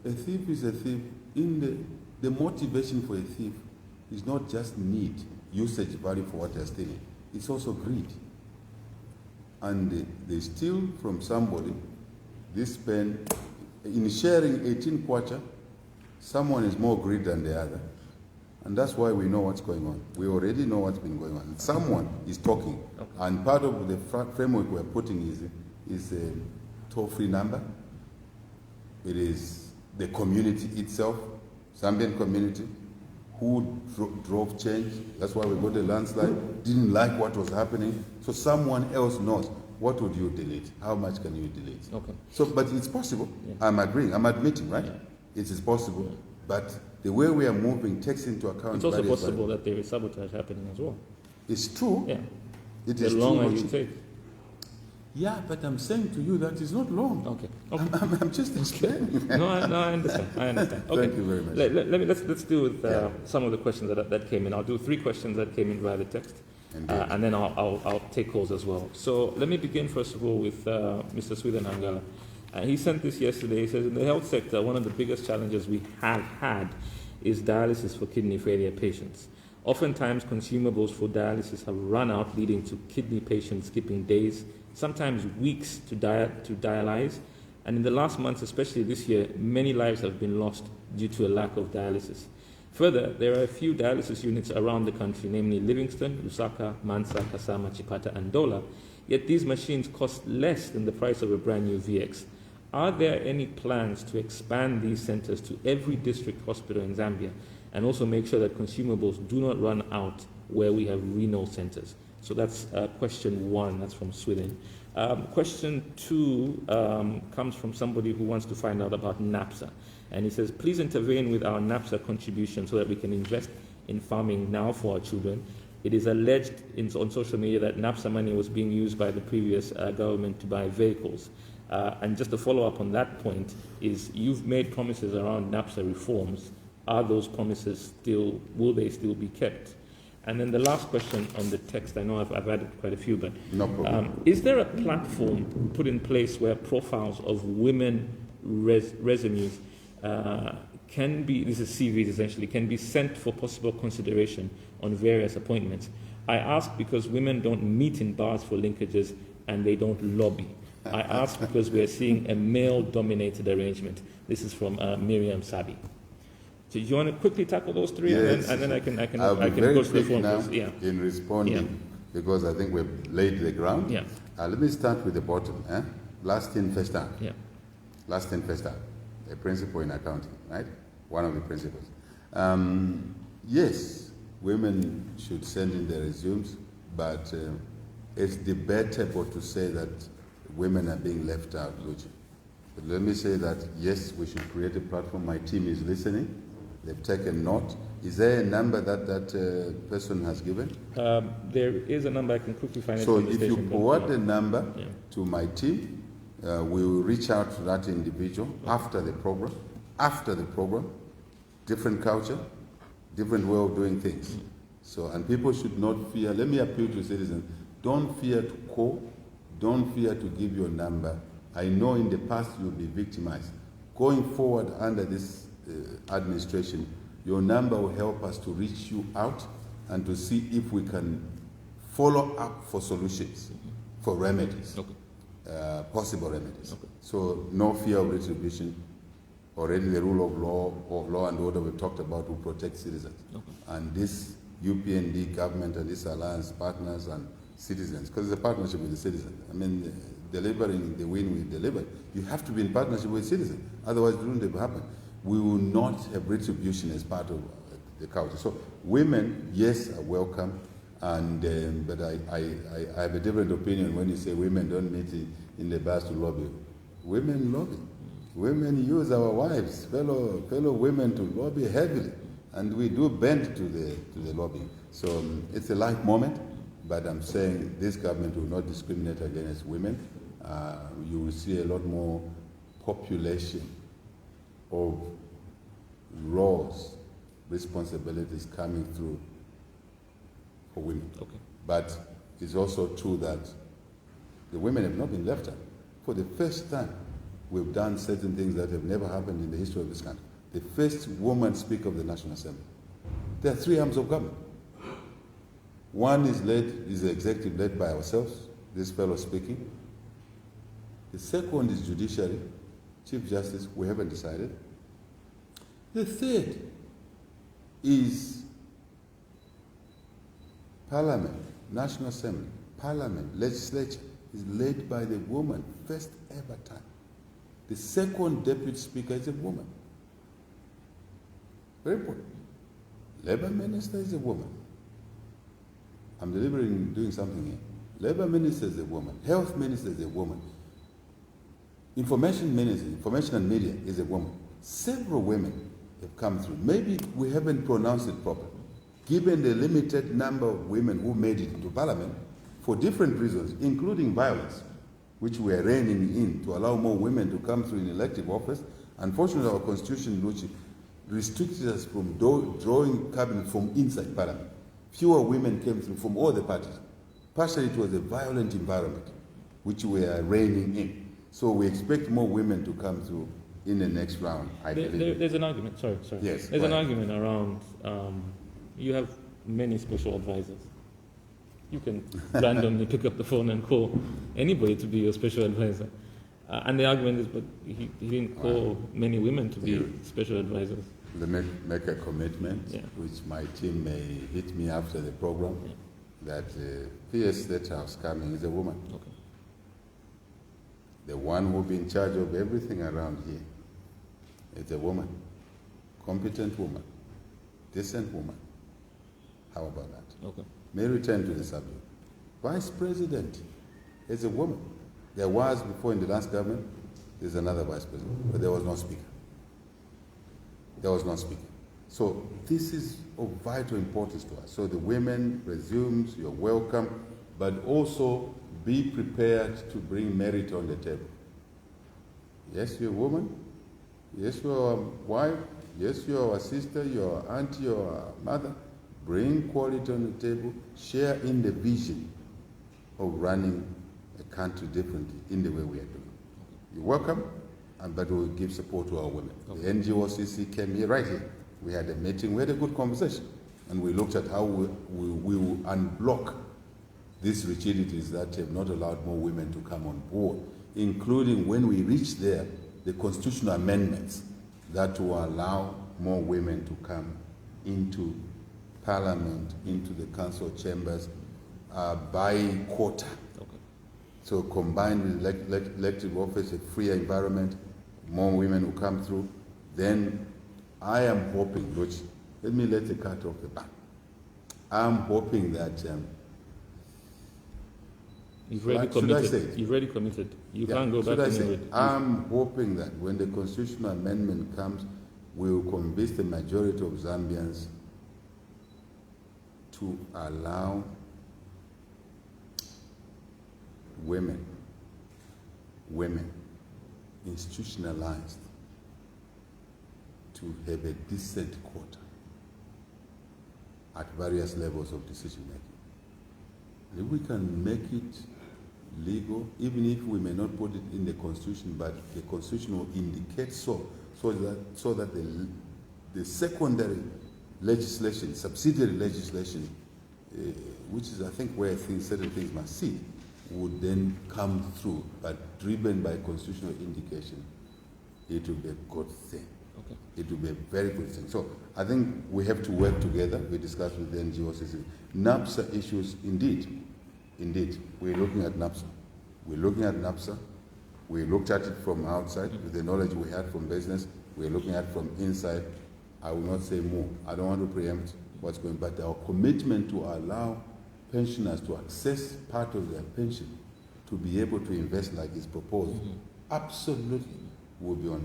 a thief is a thief. The motivation for a thief is not just need, usage value for what they're stealing. It's also greed. And they steal from somebody. This pen, in sharing 18 kwacha, someone is more greedy than the other. And that's why we know what's going on. We already know what's been going on. Someone is talking. Okay. And part of the framework we're putting is a toll-free number. It is the community itself, Zambian community, who drove change. That's why we got a landslide, didn't like what was happening. So someone else knows. What would you delete? How much can you delete? Okay. So, but it's possible. Yeah. I'm agreeing. I'm admitting, right? Yeah. It is possible. Yeah. But the way we are moving takes into account. It's also possible that there is sabotage happening as well. It's true. Yeah. It is the longer you take. Yeah, but I'm saying to you that it's not long. Okay. I'm just explaining. No, I understand. Okay. Thank you very much. Let's deal with some of the questions that came in. I'll do 3 questions that came in via the text. And then I'll take calls as well. So let me begin first of all with Mr. Sweden Angala. He sent this yesterday. He says, in the health sector, one of the biggest challenges we have had is dialysis for kidney failure patients. Oftentimes, consumables for dialysis have run out, leading to kidney patients skipping days, sometimes weeks to dialyze. And in the last months, especially this year, many lives have been lost due to a lack of dialysis. Further, there are a few dialysis units around the country, namely Livingston, Lusaka, Mansa, Kasama, Chipata, and Dola, yet these machines cost less than the price of a brand new VX. Are there any plans to expand these centers to every district hospital in Zambia and also make sure that consumables do not run out where we have renal centers? So that's question one, that's from Sweden. Question two comes from somebody who wants to find out about NAPSA. And he says, please intervene with our NAPSA contribution so that we can invest in farming now for our children. It is alleged on social media that NAPSA money was being used by the previous government to buy vehicles. And just to follow up on that point is you've made promises around NAPSA reforms. Are those promises will they still be kept? And then the last question on the text, I know I've added quite a few, but no problem. Is there a platform put in place where profiles of women resumes can be, this is CVs essentially, can be sent for possible consideration on various appointments? I ask because women don't meet in bars for linkages and they don't lobby. I ask because we are seeing a male-dominated arrangement. This is from Miriam Sabi. So do you want to quickly tackle those three, yes, and then I can go to the phone now in responding because I think we've laid the ground. Yeah. Let me start with the bottom. Last in, first out. Yeah. Last in, first out. A principle in accounting, right? One of the principles. Yes, women should send in their resumes, but it's debatable to say that women are being left out, Luigi. But let me say that, yes, we should create a platform. My team is listening. They've taken note. Is there a number that person has given? There is a number. I can quickly find it. So if you forward the number to my team, we will reach out to that individual after the program. After the program, different culture, different way of doing things. So, and people should not fear. Let me appeal to citizens. Don't fear to call. Don't fear to give your number. I know in the past you'll be victimized. Going forward under this administration, your number will help us to reach you out and to see if we can follow up for solutions, for remedies, possible remedies. Okay. So no fear of retribution. Already the rule of law and order we talked about will protect citizens. Okay. And this UPND government and this alliance partners and citizens, because it's a partnership with the citizens. I mean, delivering the win we deliver, you have to be in partnership with citizens. Otherwise, it wouldn't have happened. We will not have retribution as part of the culture. So women, yes, are welcome, and but I have a different opinion when you say women don't meet in the bars to lobby. Women lobby. Women use our wives, fellow women to lobby heavily, and we do bend to the lobbying. So it's a light moment. But I'm saying this government will not discriminate against women. You will see a lot more population of roles, responsibilities coming through for women. Okay. But it's also true that the women have not been left out. For the first time, we've done certain things that have never happened in the history of this country. The first woman Speaker of the National Assembly. There are three arms of government. One is the executive led by ourselves, this fellow speaking. The second is judiciary, Chief Justice, we haven't decided. The third is Parliament, National Assembly, Parliament, legislature is led by the woman, first ever time. The second deputy speaker is a woman. Very important. Labor minister is a woman. I'm doing something here. Labor minister is a woman. Health minister is a woman. Information minister, information and media is a woman. Several women have come through. Maybe we haven't pronounced it properly. Given the limited number of women who made it into parliament for different reasons, including violence, which we are reining in to allow more women to come through in elective office. Unfortunately, our constitution, which restricted us from drawing cabinet from inside parliament. Fewer women came through from all the parties. Partially, it was a violent environment, which we are reining in. So we expect more women to come through in the next round, I believe. There's an argument, sorry. Yes, there's an argument around, you have many special advisors. You can randomly pick up the phone and call anybody to be your special advisor. And the argument is, but he didn't call many women to be special advisors. Let me make a commitment, which my team may hit me after the program, that PS State House coming is a woman. Okay. The one who will be in charge of everything around here is a woman. Competent woman. Decent woman. How about that? Okay. May return to the subject. Vice President is a woman. There was before in the last government, there's another Vice President, but there was no speaker. There was no speaker. So this is of vital importance to us. So the women resumes, you're welcome, but also be prepared to bring merit on the table. Yes, you're a woman. Yes, you're a wife. Yes, you're a sister, you're an auntie, you're a mother. Bring quality on the table. Share in the vision of running a country differently in the way we are doing. You're welcome, but we'll give support to our women. Okay. The NGOCC came here, right here. We had a meeting, we had a good conversation, and we looked at how we will unblock these rigidities that have not allowed more women to come on board, including when we reach there, the constitutional amendments that will allow more women to come into Parliament, into the council chambers by quota. Okay. So combined with elective office, a freer environment, more women will come through, then I am hoping, which, let the cat off the back. I'm hoping that you've already committed. You've already committed. You can't go back to it. I'm hoping that when the constitutional amendment comes, we will convince the majority of Zambians to allow women, institutionalized, to have a decent quota at various levels of decision making. If we can make it legal, even if we may not put it in the Constitution, but the Constitution will indicate so that the secondary legislation, subsidiary legislation, which is, I think, where certain things must sit, would then come through, but driven by constitutional indication, it will be a good thing. Okay. It will be a very good thing. So I think we have to work together. We discussed with the NGOs. NAPSA issues, indeed. We're looking at NAPSA. We looked at it from outside with the knowledge we had from business. We're looking at it from inside. I will not say more. I don't want to preempt what's going, but our commitment to allow pensioners to access part of their pension to be able to invest like is proposed, absolutely will be on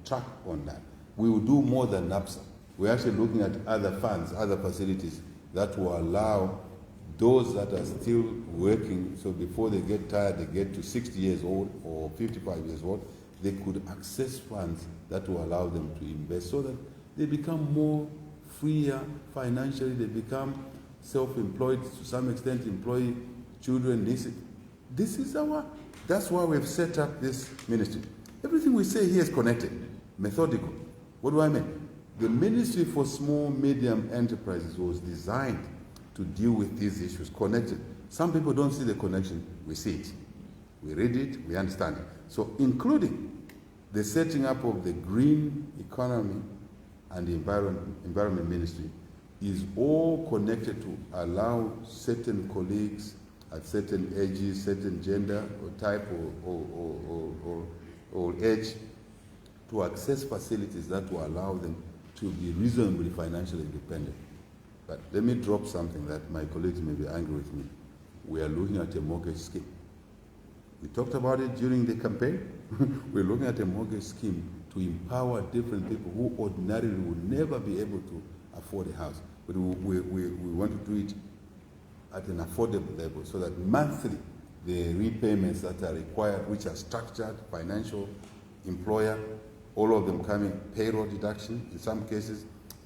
track on that. We will do more than NAPSA. We're actually looking at other funds, other facilities that will allow those that are still working, so before they get tired, they get to 60 years old or 55 years old, they could access funds that will allow them to invest so that they become more freer financially, they become self-employed, to some extent employ children. That's why we've set up this ministry. Everything we say here is connected, methodical. What do I mean? The Ministry for Small, Medium Enterprises was designed to deal with these issues, connected. Some people don't see the connection, we see it. We read it, we understand it. So including the setting up of the green economy and the environment ministry is all connected to allow certain colleagues at certain ages, certain gender or type or age to access facilities that will allow them to be reasonably financially independent. But let me drop something that my colleagues may be angry with me. We are looking at a mortgage scheme. We talked about it during the campaign. We're looking at a mortgage scheme to empower different people who ordinarily would never be able to afford a house. But we want to do it at an affordable level so that monthly the repayments that are required, which are structured, financial, employer, all of them coming, payroll deduction in some cases.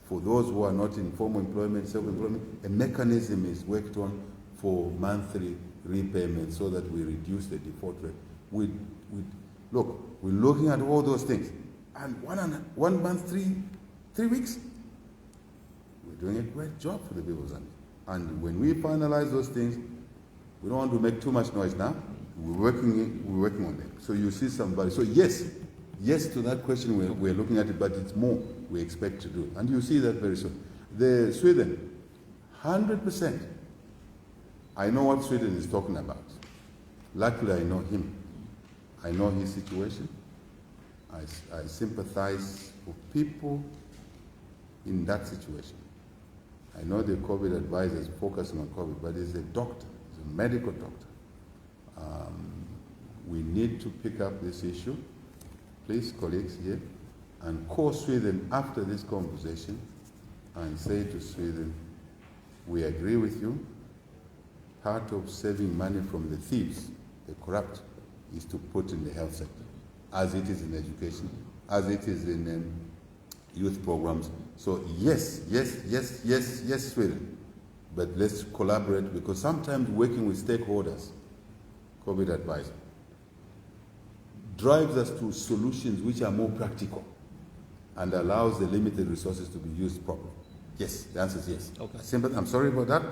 For those who are not in formal employment, self-employment, a mechanism is worked on for monthly repayment so that we reduce the default rate. Look, we're looking at all those things. And 1 month, 3 weeks, we're doing a great job for the people of Zambia. And when we finalize those things, we don't want to make too much noise now. We're working on them. So you see somebody. So yes, Yes, to that question, we're looking at it, but it's more we expect to do. And you see that very soon. The Sweden, 100%. I know what Sweden is talking about. Luckily, I know him. I know his situation. I sympathize for people in that situation. I know the COVID advisor is focusing on COVID, but he's a doctor, he's a medical doctor. We need to pick up this issue. Please, colleagues here, and call Sweden after this conversation and say to Sweden, we agree with you. Part of saving money from the thieves, the corrupt, is to put in the health sector, as it is in education, as it is in youth programs. So yes, Sweden. But let's collaborate, because sometimes working with stakeholders, COVID advisor, drives us to solutions which are more practical and allows the limited resources to be used properly. Yes, the answer is yes. Okay. I'm sorry about that,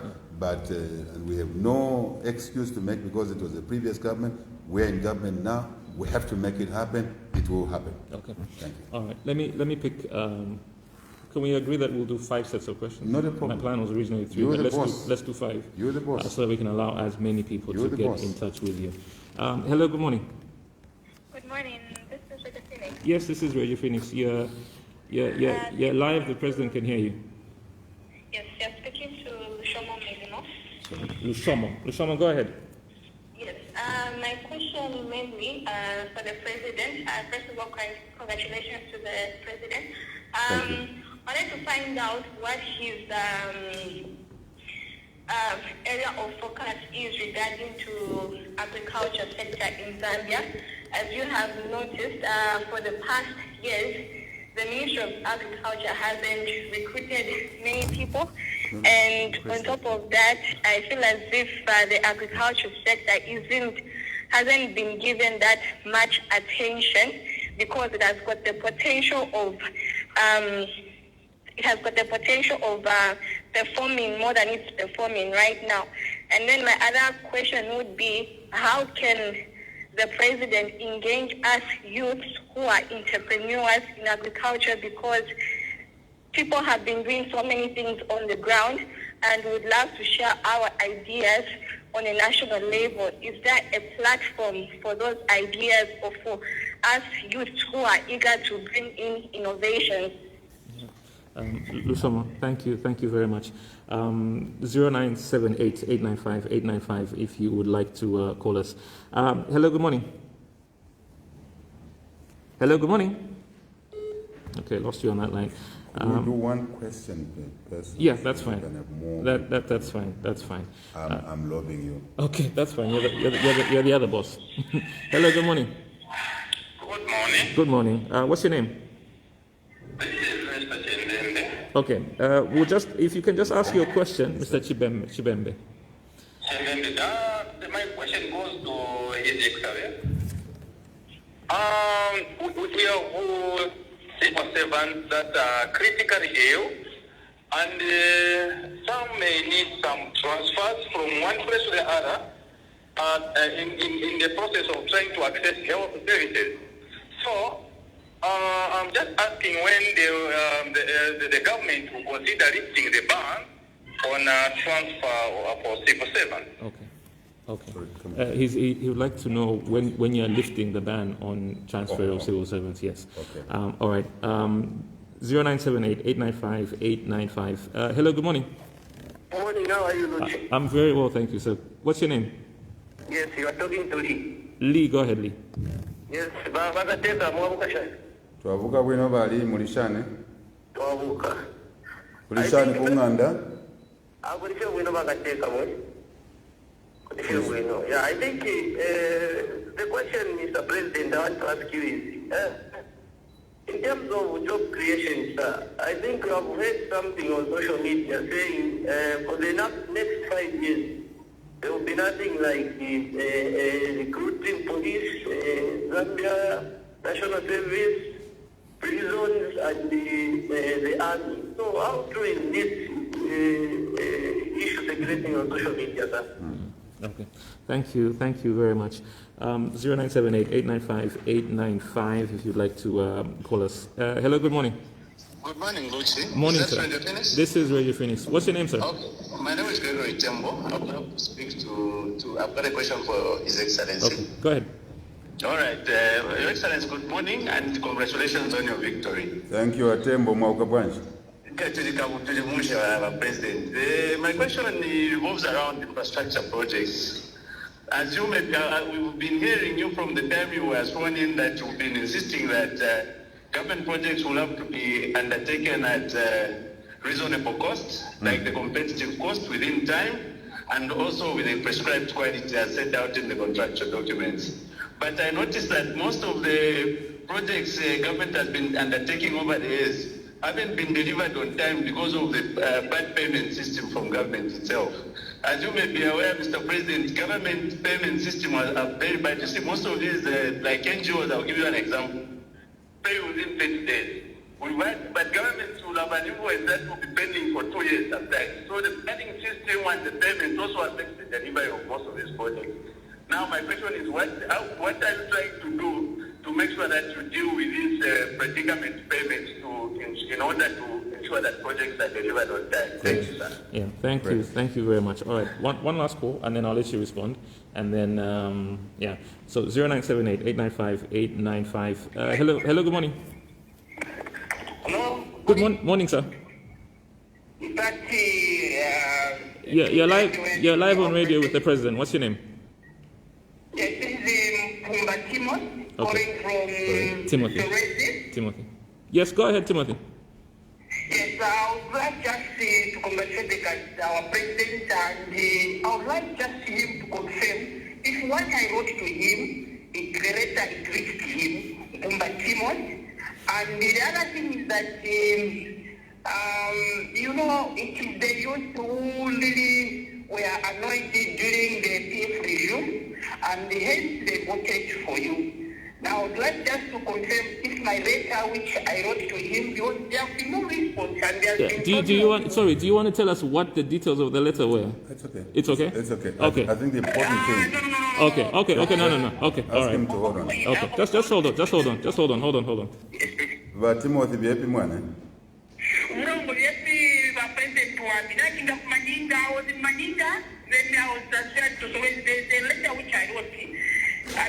but and we have no excuse to make because it was the previous government. We're in government now. We have to make it happen. It will happen. Okay. Thank you. All right. Let me pick. Can we agree that we'll do 5 sets of questions? Not a problem. My plan was originally 3, You're but the boss. let's do 5. You're the boss. So that we can allow as many people You're to the get boss. in touch with you. Hello. Good morning. Good morning. This is Radio Phoenix. Yes, this is Radio Phoenix. You're live. The president can hear you. Yes, you're speaking to Lushomo Milimo. Lushomo, go ahead. Yes. My question mainly for the president. First of all, congratulations to the president. Thank you. I wanted to find out what his area of focus is regarding to agriculture sector in Zambia. As you have noticed, for the past years, the Ministry of Agriculture hasn't recruited many people. And on top of that, I feel as if the agriculture sector hasn't been given that much attention, because it has got the potential of performing more than it's performing right now. And then my other question would be, how can the president engage us youths who are entrepreneurs in agriculture, because people have been doing so many things on the ground and would love to share our ideas on a national level. Is there a platform for those ideas or for us youths who are eager to bring in innovations? Lushomo, thank you very much. 0978-895-895 if you would like to call us. Hello, good morning. Okay, lost you on that line. We'll do one question per person. Yeah, that's fine. Can have more. That's fine. I'm loving you. Okay, that's fine. You're the other boss. Hello, good morning. Good morning. What's your name? Okay, if you can just ask your question, Mr. Chibembe. My question goes to His Excellency. We are all civil servants that are critically ill, and some may need some transfers from one place to the other in the process of trying to access health services. So, I'm just asking when the government will consider lifting the ban on transfer for civil servants. Okay. He would like to know when you're lifting the ban on transfer of civil servants. Yes. Okay. All right. 0978-895-895. Hello. Good morning. Good morning. How are you, Luchi? I'm very well, thank you, sir. What's your name? Yes, you are talking to Lee. Lee. Go ahead, Lee. Yes, bakateka mwabuka shani. Twavuga bwino bali mulishane. Twabuka. Kulishane kunganda. Kulishe bwino bakateka mwe. Kulishe bwino. Yeah, I think the question, Mr. President, I want to ask you is, in terms of job creation, sir, I think you have heard something on social media saying for the next 5 years, there will be nothing like recruiting police, Zambia, National Service, prisons, and the army. So how true is this issue circulating on social media, sir? Okay. Thank you very much. 0978-895-895 if you'd like to call us. Hello, good morning. Good morning, Voucher. Morning, Is that sir. Radio Finis? This is Radio Finis. What's your name, sir? Okay. My name is Gregory Tembo. I would like to speak to I've got a question for His Excellency. Okay, go ahead. All right. Your Excellency, good morning and congratulations on your victory. Thank you, Atembo Maukabwanji. President. My question revolves around infrastructure projects. As you may, we've been hearing you from the time you were sworn in that you've been insisting that government projects will have to be undertaken at reasonable cost, like the competitive cost within time, and also with a prescribed quality as set out in the contractual documents. But I noticed that most of the projects government has been undertaking over the years haven't been delivered on time because of the bad payment system from government itself. As you may be aware, Mr. President, government payment system are very bad. You see, most of these, like NGOs, I'll give you an example, pay within 30 days. But governments will have an invoice that will be pending for 2 years sometimes. So the planning system and the payments also affect the delivery of most of these projects. Now my question is, what are you trying to do to make sure that you deal with these predicament payments in order to ensure that projects are delivered on time? Thank you, sir. Yeah, thank you very much. All right, one last call, and then I'll let you respond. And then, so 0978-895-895. Hello, good morning. Hello? Good morning, sir. You're live on radio with the president. What's your name? Yes, this is Pumba Timothy, calling from Timothy. Timothy. Yes, go ahead, Timothy. Yes, I would like just to congratulate our president, and I would like just him to confirm if what I wrote to him, the letter it reached him, Pumba Timothy. And the other thing is that, it is the youth who really were annoyed during the PF review, and hence they voted for you. Now, I would like just to confirm if my letter, which I wrote to him, because there have been no response, and there has been do you want to tell us what the details of the letter were? It's okay. It's okay? It's okay. Okay. I think the important thing... No. Okay, no. Okay, all Ask right. him to hold on. Okay, just hold on. But Timothy, be happy, man. I was in Maninga, then I was transferred to the letter which I wrote.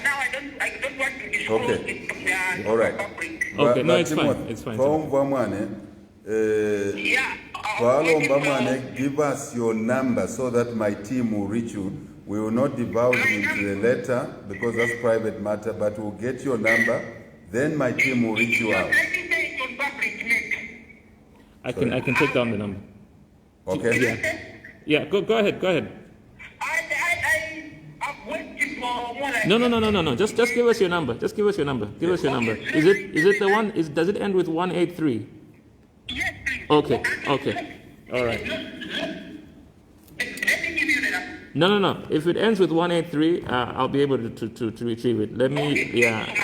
Now I don't want to disclose it to the public. Okay, no, it's fine. It's fine. Give us your number so that my team will reach you. We will not divulge into the letter because that's private matter, but we'll get your number. Then my team will reach you out. I can take down the number. Okay. Yeah. Go ahead. No. Just give us your number. Give us your number. Is it the one? Does it end with 183? Yes, please. Okay. All right. No. If it ends with 183, I'll be able to retrieve it. I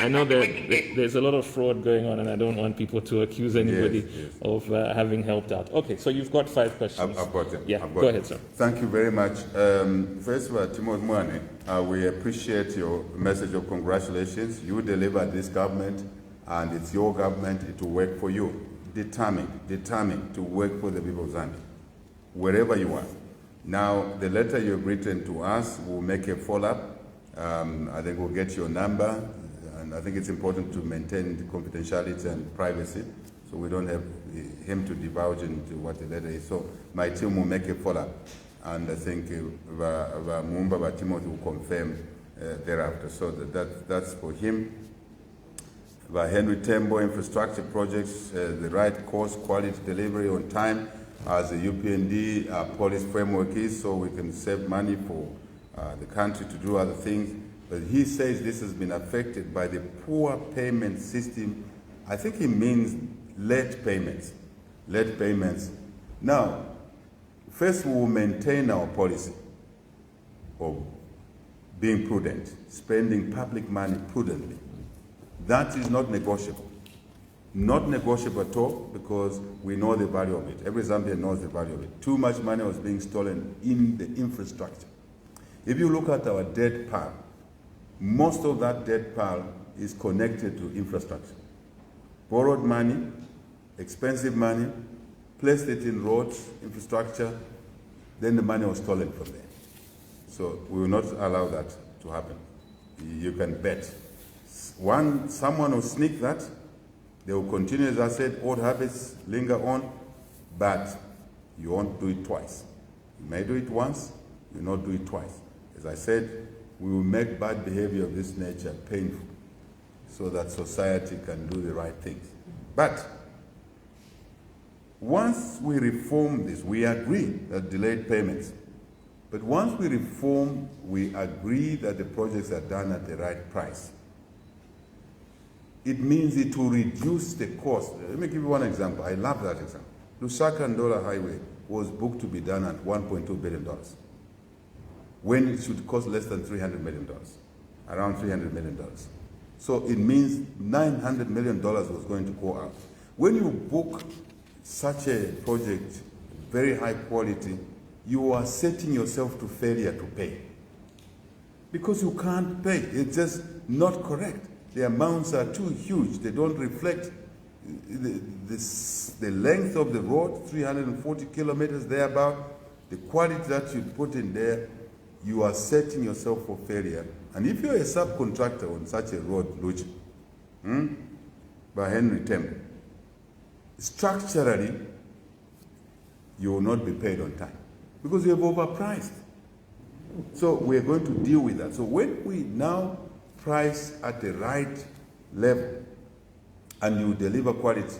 know that there's a lot of fraud going on, and I don't want people to accuse anybody of having helped out. Okay, so you've got 5 questions. I've got them. Yeah, go ahead, sir. Thank you very much. First of all, Timothy Mwane, we appreciate your message of congratulations. You delivered this government, and it's your government. It will work for you. Determined to work for the people of Zambia, wherever you are. Now, the letter you've written to us will make a follow-up. I think we'll get your number, and I think it's important to maintain the confidentiality and privacy, so we don't have him to divulge into what the letter is. So my team will make a follow-up, and I think Mumba Timothy will confirm thereafter. So that's for him. Henry Tembo infrastructure projects, the right cost, quality delivery on time, as the UPND policy framework is, so we can save money for the country to do other things. But he says this has been affected by the poor payment system. I think he means late payments. Now, first we will maintain our policy of being prudent, spending public money prudently. That is not negotiable. Not negotiable at all, because we know the value of it. Every Zambian knows the value of it. Too much money was being stolen in the infrastructure. If you look at our debt pile, most of that debt pile is connected to infrastructure. Borrowed money, expensive money, placed it in roads, infrastructure, then the money was stolen from there. So we will not allow that to happen. You can bet. Someone will sneak that, they will continue, as I said, old habits linger on, but you won't do it twice. You may do it once, you will not do it twice. As I said, we will make bad behavior of this nature painful so that society can do the right things. But once we reform this, we agree that delayed payments, but once we reform, we agree that the projects are done at the right price. It means it will reduce the cost. Let me give you one example. I love that example. Lusaka-Ndola Highway was booked to be done at $1.2 billion when it should cost less than $300 million, around $300 million. So it means $900 million was going to go out. When you book such a project, very high quality, you are setting yourself to failure to pay. Because you can't pay. It's just not correct. The amounts are too huge. They don't reflect the length of the road, 340 kilometers thereabout. The quality that you put in there, you are setting yourself for failure. And if you're a subcontractor on such a road, Luchi, by Henry Temple, structurally, you will not be paid on time because you have overpriced. So we're going to deal with that. So when we now price at the right level and you deliver quality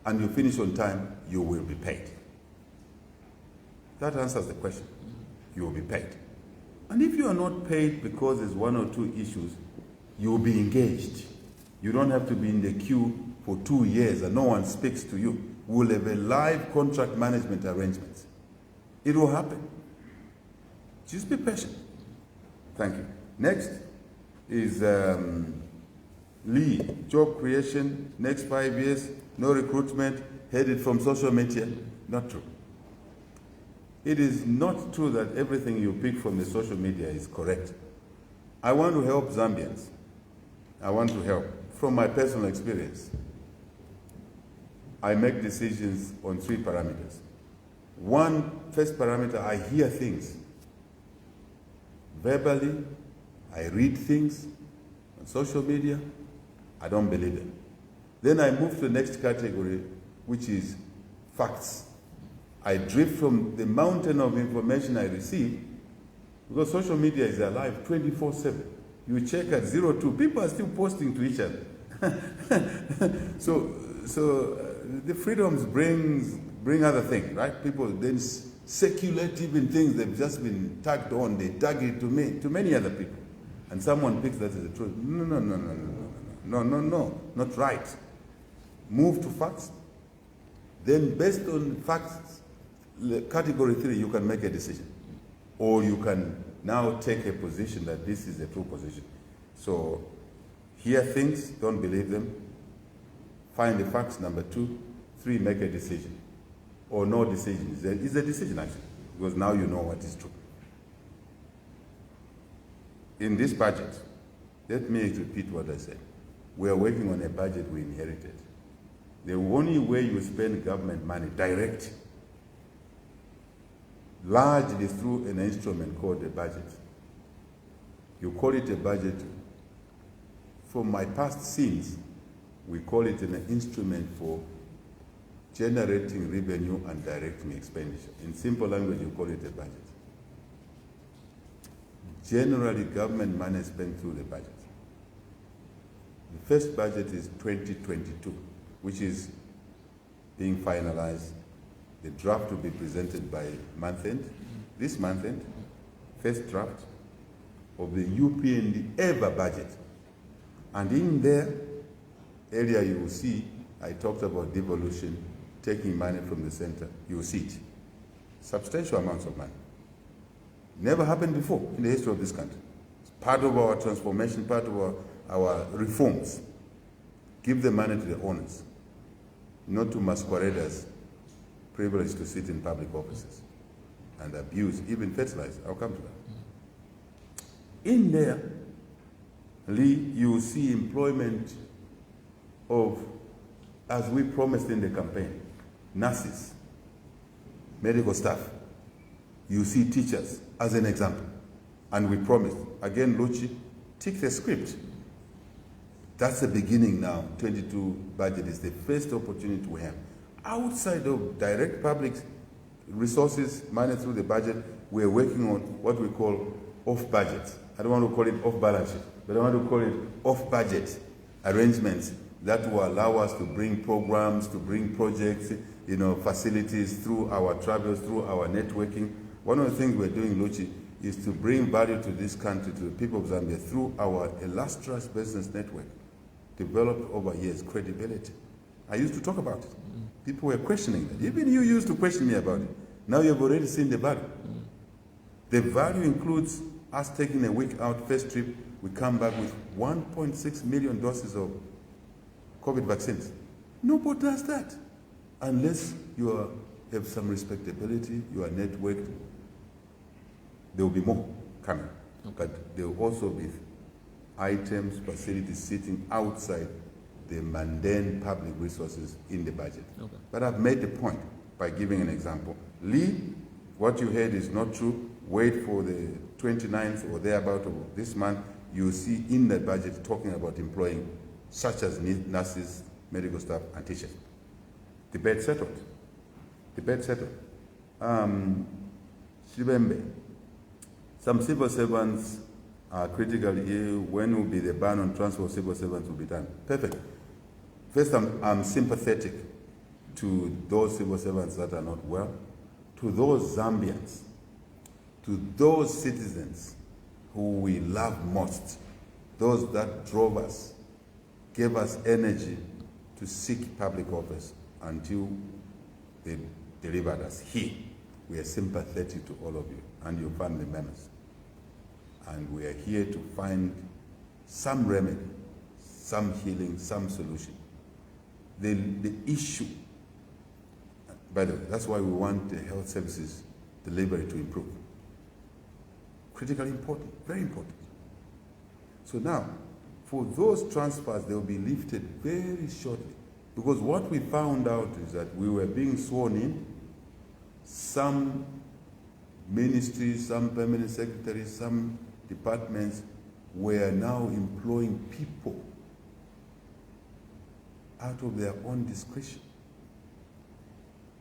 and you finish on time, you will be paid. That answers the question. You will be paid. And if you are not paid because there's one or two issues, you will be engaged. You don't have to be in the queue for 2 years and no one speaks to you. We'll have a live contract management arrangement. It will happen. Just be patient. Thank you. Next is Lee, job creation, next 5 years, no recruitment, headed from social media. Not true. It is not true that everything you pick from the social media is correct. I want to help Zambians. I want to help. From my personal experience, I make decisions on 3 parameters. First parameter, I hear things. Verbally, I read things on social media, I don't believe them. Then I move to the next category, which is facts. I drift from the mountain of information I receive, because social media is alive 24/7. You check at 02, people are still posting to each other. So the freedoms bring other things, right? People then circulate even things they've just been tagged on. They tag it to many other people, and someone picks that as the truth. No, not right. Move to facts. Then, based on facts, category 3, you can make a decision, or you can now take a position that this is a true position. So, hear things, don't believe them. Find the facts, number 2. 3, make a decision. Or no decision. It's a decision, actually, because now you know what is true. In this budget, let me repeat what I said. We are working on a budget we inherited. The only way you spend government money, direct, largely through an instrument called a budget. You call it a budget. From my past scenes, we call it an instrument for generating revenue and directing expenditure. In simple language, you call it a budget. Generally, government money is spent through the budget. The first budget is 2022, which is being finalized. The draft will be presented by month end, this month end, first draft of the UPND ever budget. And in there, earlier you will see, I talked about devolution, taking money from the center. You will see it. Substantial amounts of money. Never happened before in the history of this country. It's part of our transformation, part of our reforms. Give the money to the owners, not to masqueraders privileged to sit in public offices and abuse, even fertilizer. I'll come to that. In there, Lee, you will see employment of, as we promised in the campaign, nurses, medical staff. You see teachers as an example. And we promised. Again, Luchi, tick the script. That's the beginning now. 22 budget is the first opportunity we have. Outside of direct public resources managed through the budget, we're working on what we call off-budget. I don't want to call it off-balance sheet, but I want to call it off-budget arrangements that will allow us to bring programs, to bring projects, facilities through our travels, through our networking. One of the things we're doing, Luchi, is to bring value to this country, to the people of Zambia, through our illustrious business network, developed over years, credibility. I used to talk about it. People were questioning that. Even you used to question me about it. Now you've already seen the value. The value includes us taking a week out, first trip, we come back with 1.6 million doses of COVID vaccines. Nobody does that. Unless you have some respectability, you are networked, there will be more coming. Okay. But there will also be items, facilities sitting outside the mundane public resources in the budget. Okay. But I've made the point by giving an example. Lee, what you heard is not true. Wait for the 29th or thereabout of this month. You'll see in that budget talking about employing such as nurses, medical staff, and teachers. Debate settled. Debate settled. Shibembe. Some civil servants are critically ill. When will be the ban on transfer of civil servants will be done? Perfect. First, I'm sympathetic to those civil servants that are not well, to those Zambians, to those citizens who we love most, those that drove us, gave us energy to seek public office until they delivered us here. We are sympathetic to all of you and your family members. And we are here to find some remedy, some healing, some solution. The issue, by the way, that's why we want the health services delivery to improve. Critically important, very important. So now, for those transfers, they will be lifted very shortly. Because what we found out is that we were being sworn in, some ministries, some permanent secretaries, some departments were now employing people out of their own discretion,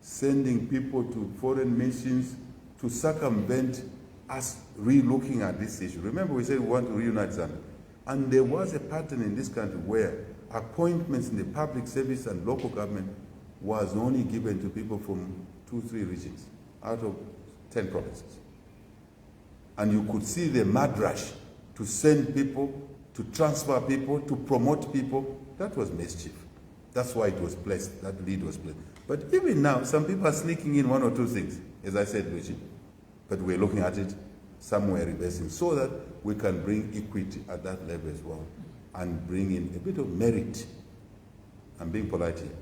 sending people to foreign missions to circumvent us re-looking at this issue. Remember, we said we want to reunite Zambia. And there was a pattern in this country where appointments in the public service and local government was only given to people from 2-3 regions out of 10 provinces. And you could see the mad rush to send people, to transfer people, to promote people. That was mischief. That's why it was placed, that lead was placed. But even now, some people are sneaking in 1 or 2 things, as I said, Luigi. But we're looking at it, somewhere reversing, so that we can bring equity at that level as well, and bring in a bit of merit. I'm being polite here,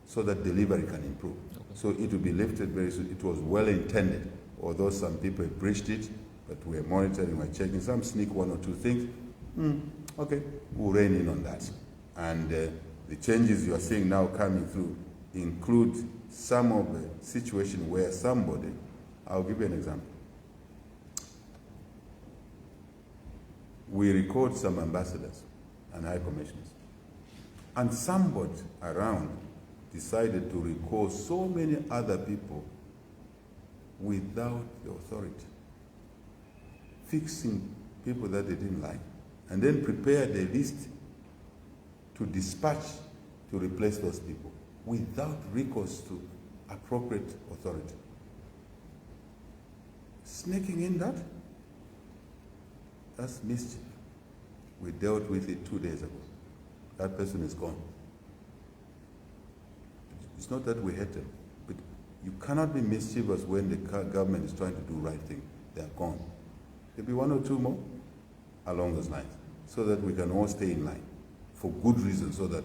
so that delivery can improve. Okay. So it will be lifted very soon. It was well intended, although some people breached it, but we're monitoring, we're checking. Some sneak 1 or 2 things. Okay, we'll rein in on that. And the changes you are seeing now coming through include some of the situation where somebody, I'll give you an example. We record some ambassadors and high commissioners. And somebody around decided to record so many other people without the authority, fixing people that they didn't like, and then prepared a list to dispatch to replace those people without recourse to appropriate authority. Sneaking in that, that's mischief. We dealt with it 2 days ago. That person is gone. It's not that we hate them, but you cannot be mischievous when the government is trying to do right thing. They are gone. There'll be 1 or 2 more along those lines, so that we can all stay in line for good reasons, so that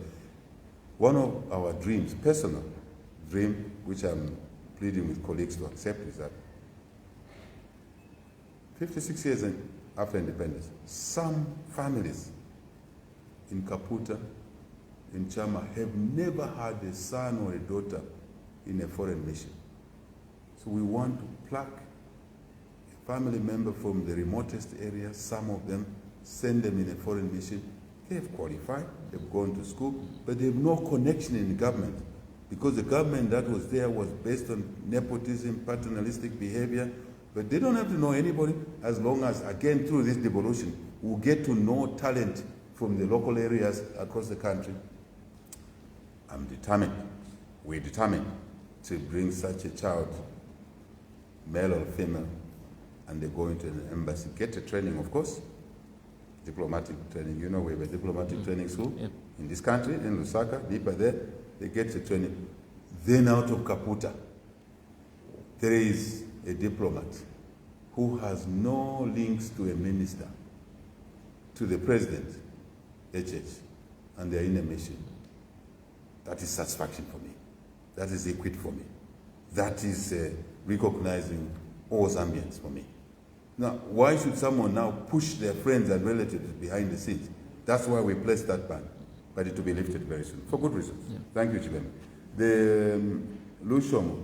one of our dreams, personal dream, which I'm pleading with colleagues to accept, is that 56 years after independence, some families in Kaputa, in Chama, have never had a son or a daughter in a foreign mission. So we want to pluck a family member from the remotest area, some of them, send them in a foreign mission. They've qualified, they've gone to school, but they have no connection in the government, because the government that was there was based on nepotism, paternalistic behavior, but they don't have to know anybody, as long as, again, through this devolution, we'll get to know talent from the local areas across the country. I'm determined, we're determined to bring such a child, male or female, and they go into an embassy, get a training, of course, diplomatic training. You know, we have a diplomatic training school in this country, in Lusaka, deeper there, they get a training. Then out of Kaputa, there is a diplomat who has no links to a minister, to the president, HH, and they're in a mission. That is satisfaction for me. That is equity for me. That is recognizing all Zambians for me. Now, why should someone now push their friends and relatives behind the scenes? That's why we placed that ban, but it will be lifted very soon, for good reasons. Yeah. Thank you, Hichilema. The Lushomo,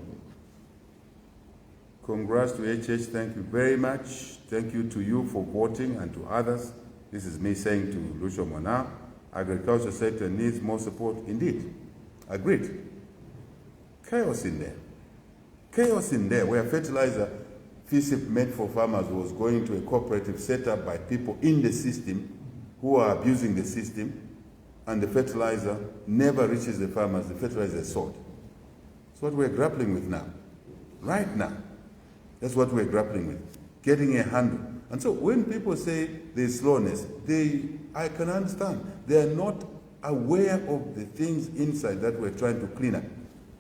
congrats to HH, thank you very much. Thank you to you for voting and to others. This is me saying to Lushomo now, agriculture sector needs more support. Indeed, agreed. Chaos in there. Chaos in there, where fertilizer FISIP meant for farmers was going to a cooperative set up by people in the system who are abusing the system, and the fertilizer never reaches the farmers, the fertilizer is sold. That's what we're grappling with now. Right now, that's what we're grappling with, getting a handle. And so when people say there's slowness, I can understand. They are not aware of the things inside that we're trying to clean up.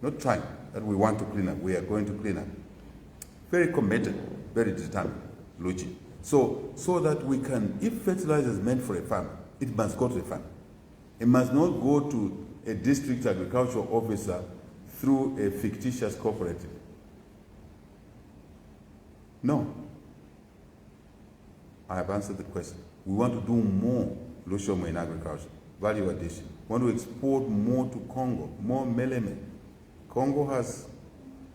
Not trying, that we want to clean up, we are going to clean up. Very committed, very determined, Luchi. So that we can, if fertilizer is meant for a farmer, it must go to the farmer. It must not go to a district agricultural officer through a fictitious cooperative. No. I have answered the question. We want to do more Lushomo in agriculture, value addition. We want to export more to Congo, more meleme. Congo has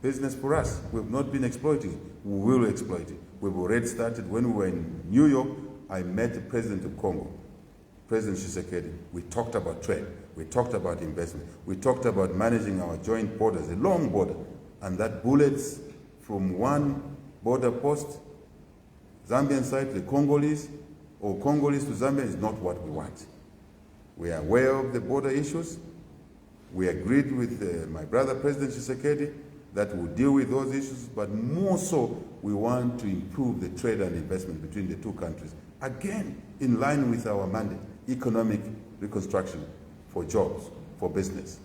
business for us. We've not been exploiting it. We will exploit it. We've already started. When we were in New York, I met the president of Congo, President Tshisekedi. We talked about trade. We talked about investment. We talked about managing our joint borders, a long border, and that bullets from one border post, Zambian side to the Congolese, or Congolese to Zambia is not what we want. We are aware of the border issues. We agreed with my brother, President Tshisekedi, that we'll deal with those issues, but more so, we want to improve the trade and investment between the two countries. Again, in line with our mandate, economic reconstruction for jobs, for business.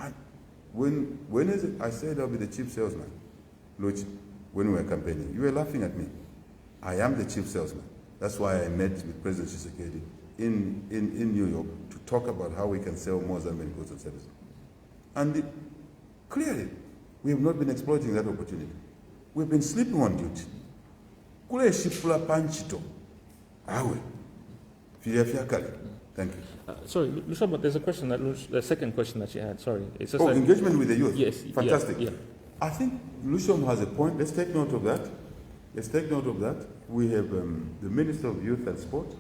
And when is it? I said I'll be the chief salesman, Luchi, when we were campaigning. You were laughing at me. I am the chief salesman. That's why I met with President Tshisekedi in New York to talk about how we can sell more Zambian goods and services. And clearly, we have not been exploiting that opportunity. We've been sleeping on duty. Kule shipula panchito. Awe. Thank you. Sorry, Lushomo, there's a question, the second question that you had, sorry. It's just engagement with the youth. Yes. Fantastic. Yeah. I think Lushomo has a point. Let's take note of that. Let's take note of that. We have the Minister of Youth and Sport,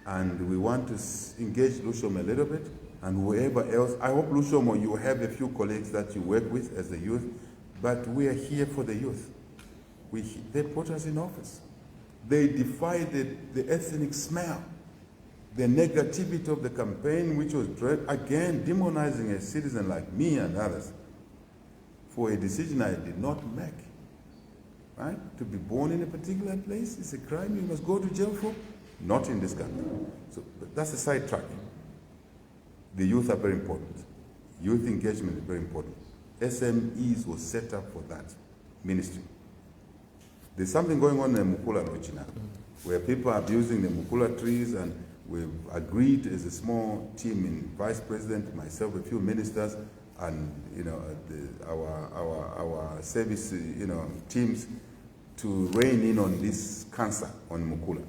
and we want to engage Lushomo a little bit, and whoever else. I hope, Lushomo, you have a few colleagues that you work with as the youth, but we are here for the youth. They put us in office. They defied the ethnic smell, the negativity of the campaign, which was, again, demonizing a citizen like me and others for a decision I did not make. Right? To be born in a particular place is a crime you must go to jail for. Not in this country. So but that's a sidetrack. The youth are very important. Youth engagement is very important. SMEs was set up for that ministry. There's something going on in the Mukula Lochi now, where people are abusing the Mukula trees, and we've agreed as a small team in Vice President, myself, a few ministers, and our service teams, to rein in on this cancer on Mukula,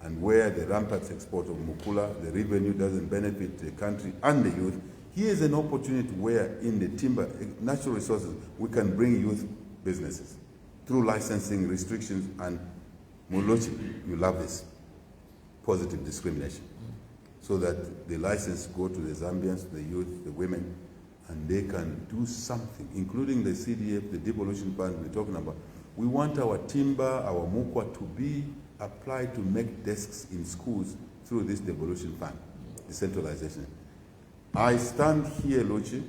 and where the rampant export of Mukula, the revenue doesn't benefit the country and the youth. Here's an opportunity where in the timber, natural resources, we can bring youth businesses through licensing restrictions and Muluchi, you love this, positive discrimination. So that the license go to the Zambians, the youth, the women, and they can do something, including the CDF, the devolution fund we're talking about. We want our timber, our mukwa to be applied to make desks in schools through this devolution fund, decentralization. I stand here, Luchi,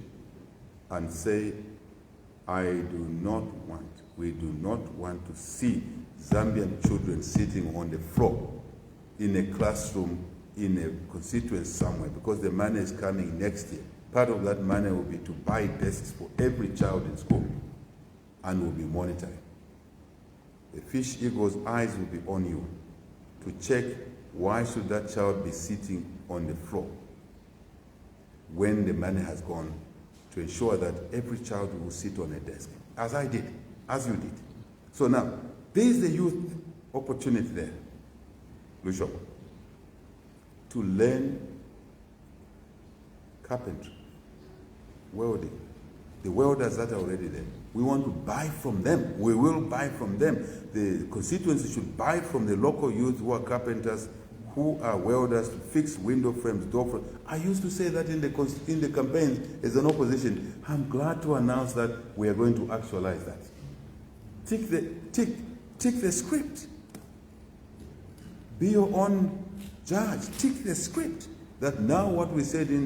and say, we do not want to see Zambian children sitting on the floor in a classroom in a constituency somewhere, because the money is coming next year. Part of that money will be to buy desks for every child in school, and will be monitoring. The fish eagle's eyes will be on you to check why should that child be sitting on the floor when the money has gone, to ensure that every child will sit on a desk, as I did, as you did. So now, there is the youth opportunity there, Lucio, to learn carpentry, welding. The welders that are already there, we want to buy from them. We will buy from them. The constituency should buy from the local youth who are carpenters, who are welders, to fix window frames, door frames. I used to say that in the campaigns as an opposition. I'm glad to announce that we are going to actualize that. Tick the script. Be your own judge. Tick the script. That now what we said in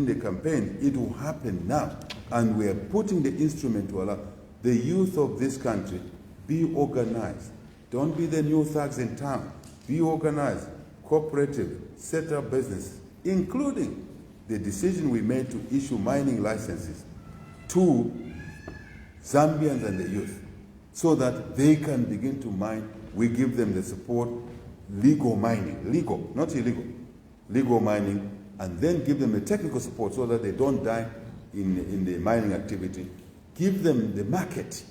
the campaign, it will happen now. And we are putting the instrument to allow the youth of this country, be organized. Don't be the new thugs in town. Be organized, cooperative, set up business, including the decision we made to issue mining licenses to Zambians and the youth, so that they can begin to mine. We give them the support, legal mining, legal, not illegal, legal mining, and then give them the technical support so that they don't die in the mining activity. Give them the market.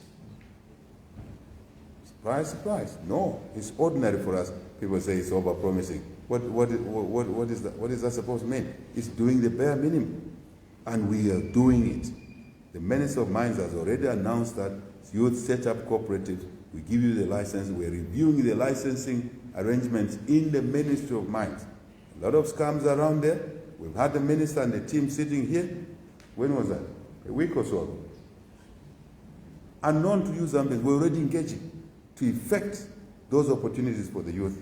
Surprise, surprise. No, it's ordinary for us. People say it's over-promising. What is that supposed to mean? It's doing the bare minimum. And we are doing it. The Minister of Mines has already announced that youth set up cooperatives. We give you the license. We're reviewing the licensing arrangements in the Ministry of Mines. A lot of scams around there. We've had the minister and the team sitting here. When was that? A week or so ago. Unknown to you Zambians, we're already engaging to effect those opportunities for the youth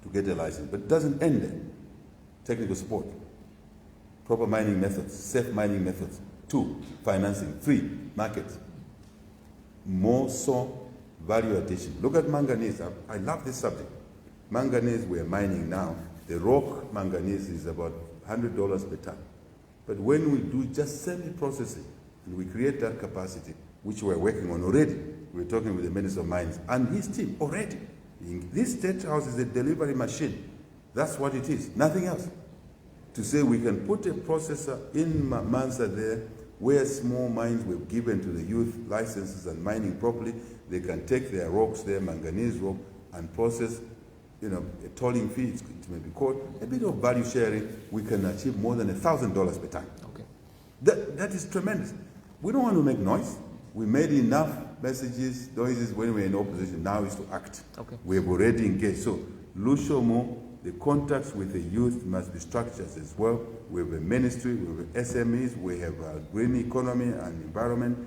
to get a license. But it doesn't end there. Technical support, proper mining methods, safe mining methods. 2, financing. 3, markets. More so, value addition. Look at manganese. I love this subject. Manganese we're mining now. The rock manganese is about $100 per ton. But when we do just semi-processing, and we create that capacity, which we're working on already, we're talking with the Minister of Mines and his team already. This state house is a delivery machine. That's what it is, nothing else. To say we can put a processor in Mansa there, where small mines were given to the youth licenses and mining properly, they can take their rocks there, manganese rock, and process, a tolling fee, it may be called, a bit of value sharing, we can achieve more than $1,000 per ton. Okay. That is tremendous. We don't want to make noise. We made enough noises when we were in opposition. Now is to act. Okay. We have already engaged. So, Lushomo, the contacts with the youth must be structured as well. We have a ministry, we have SMEs, we have green economy and environment,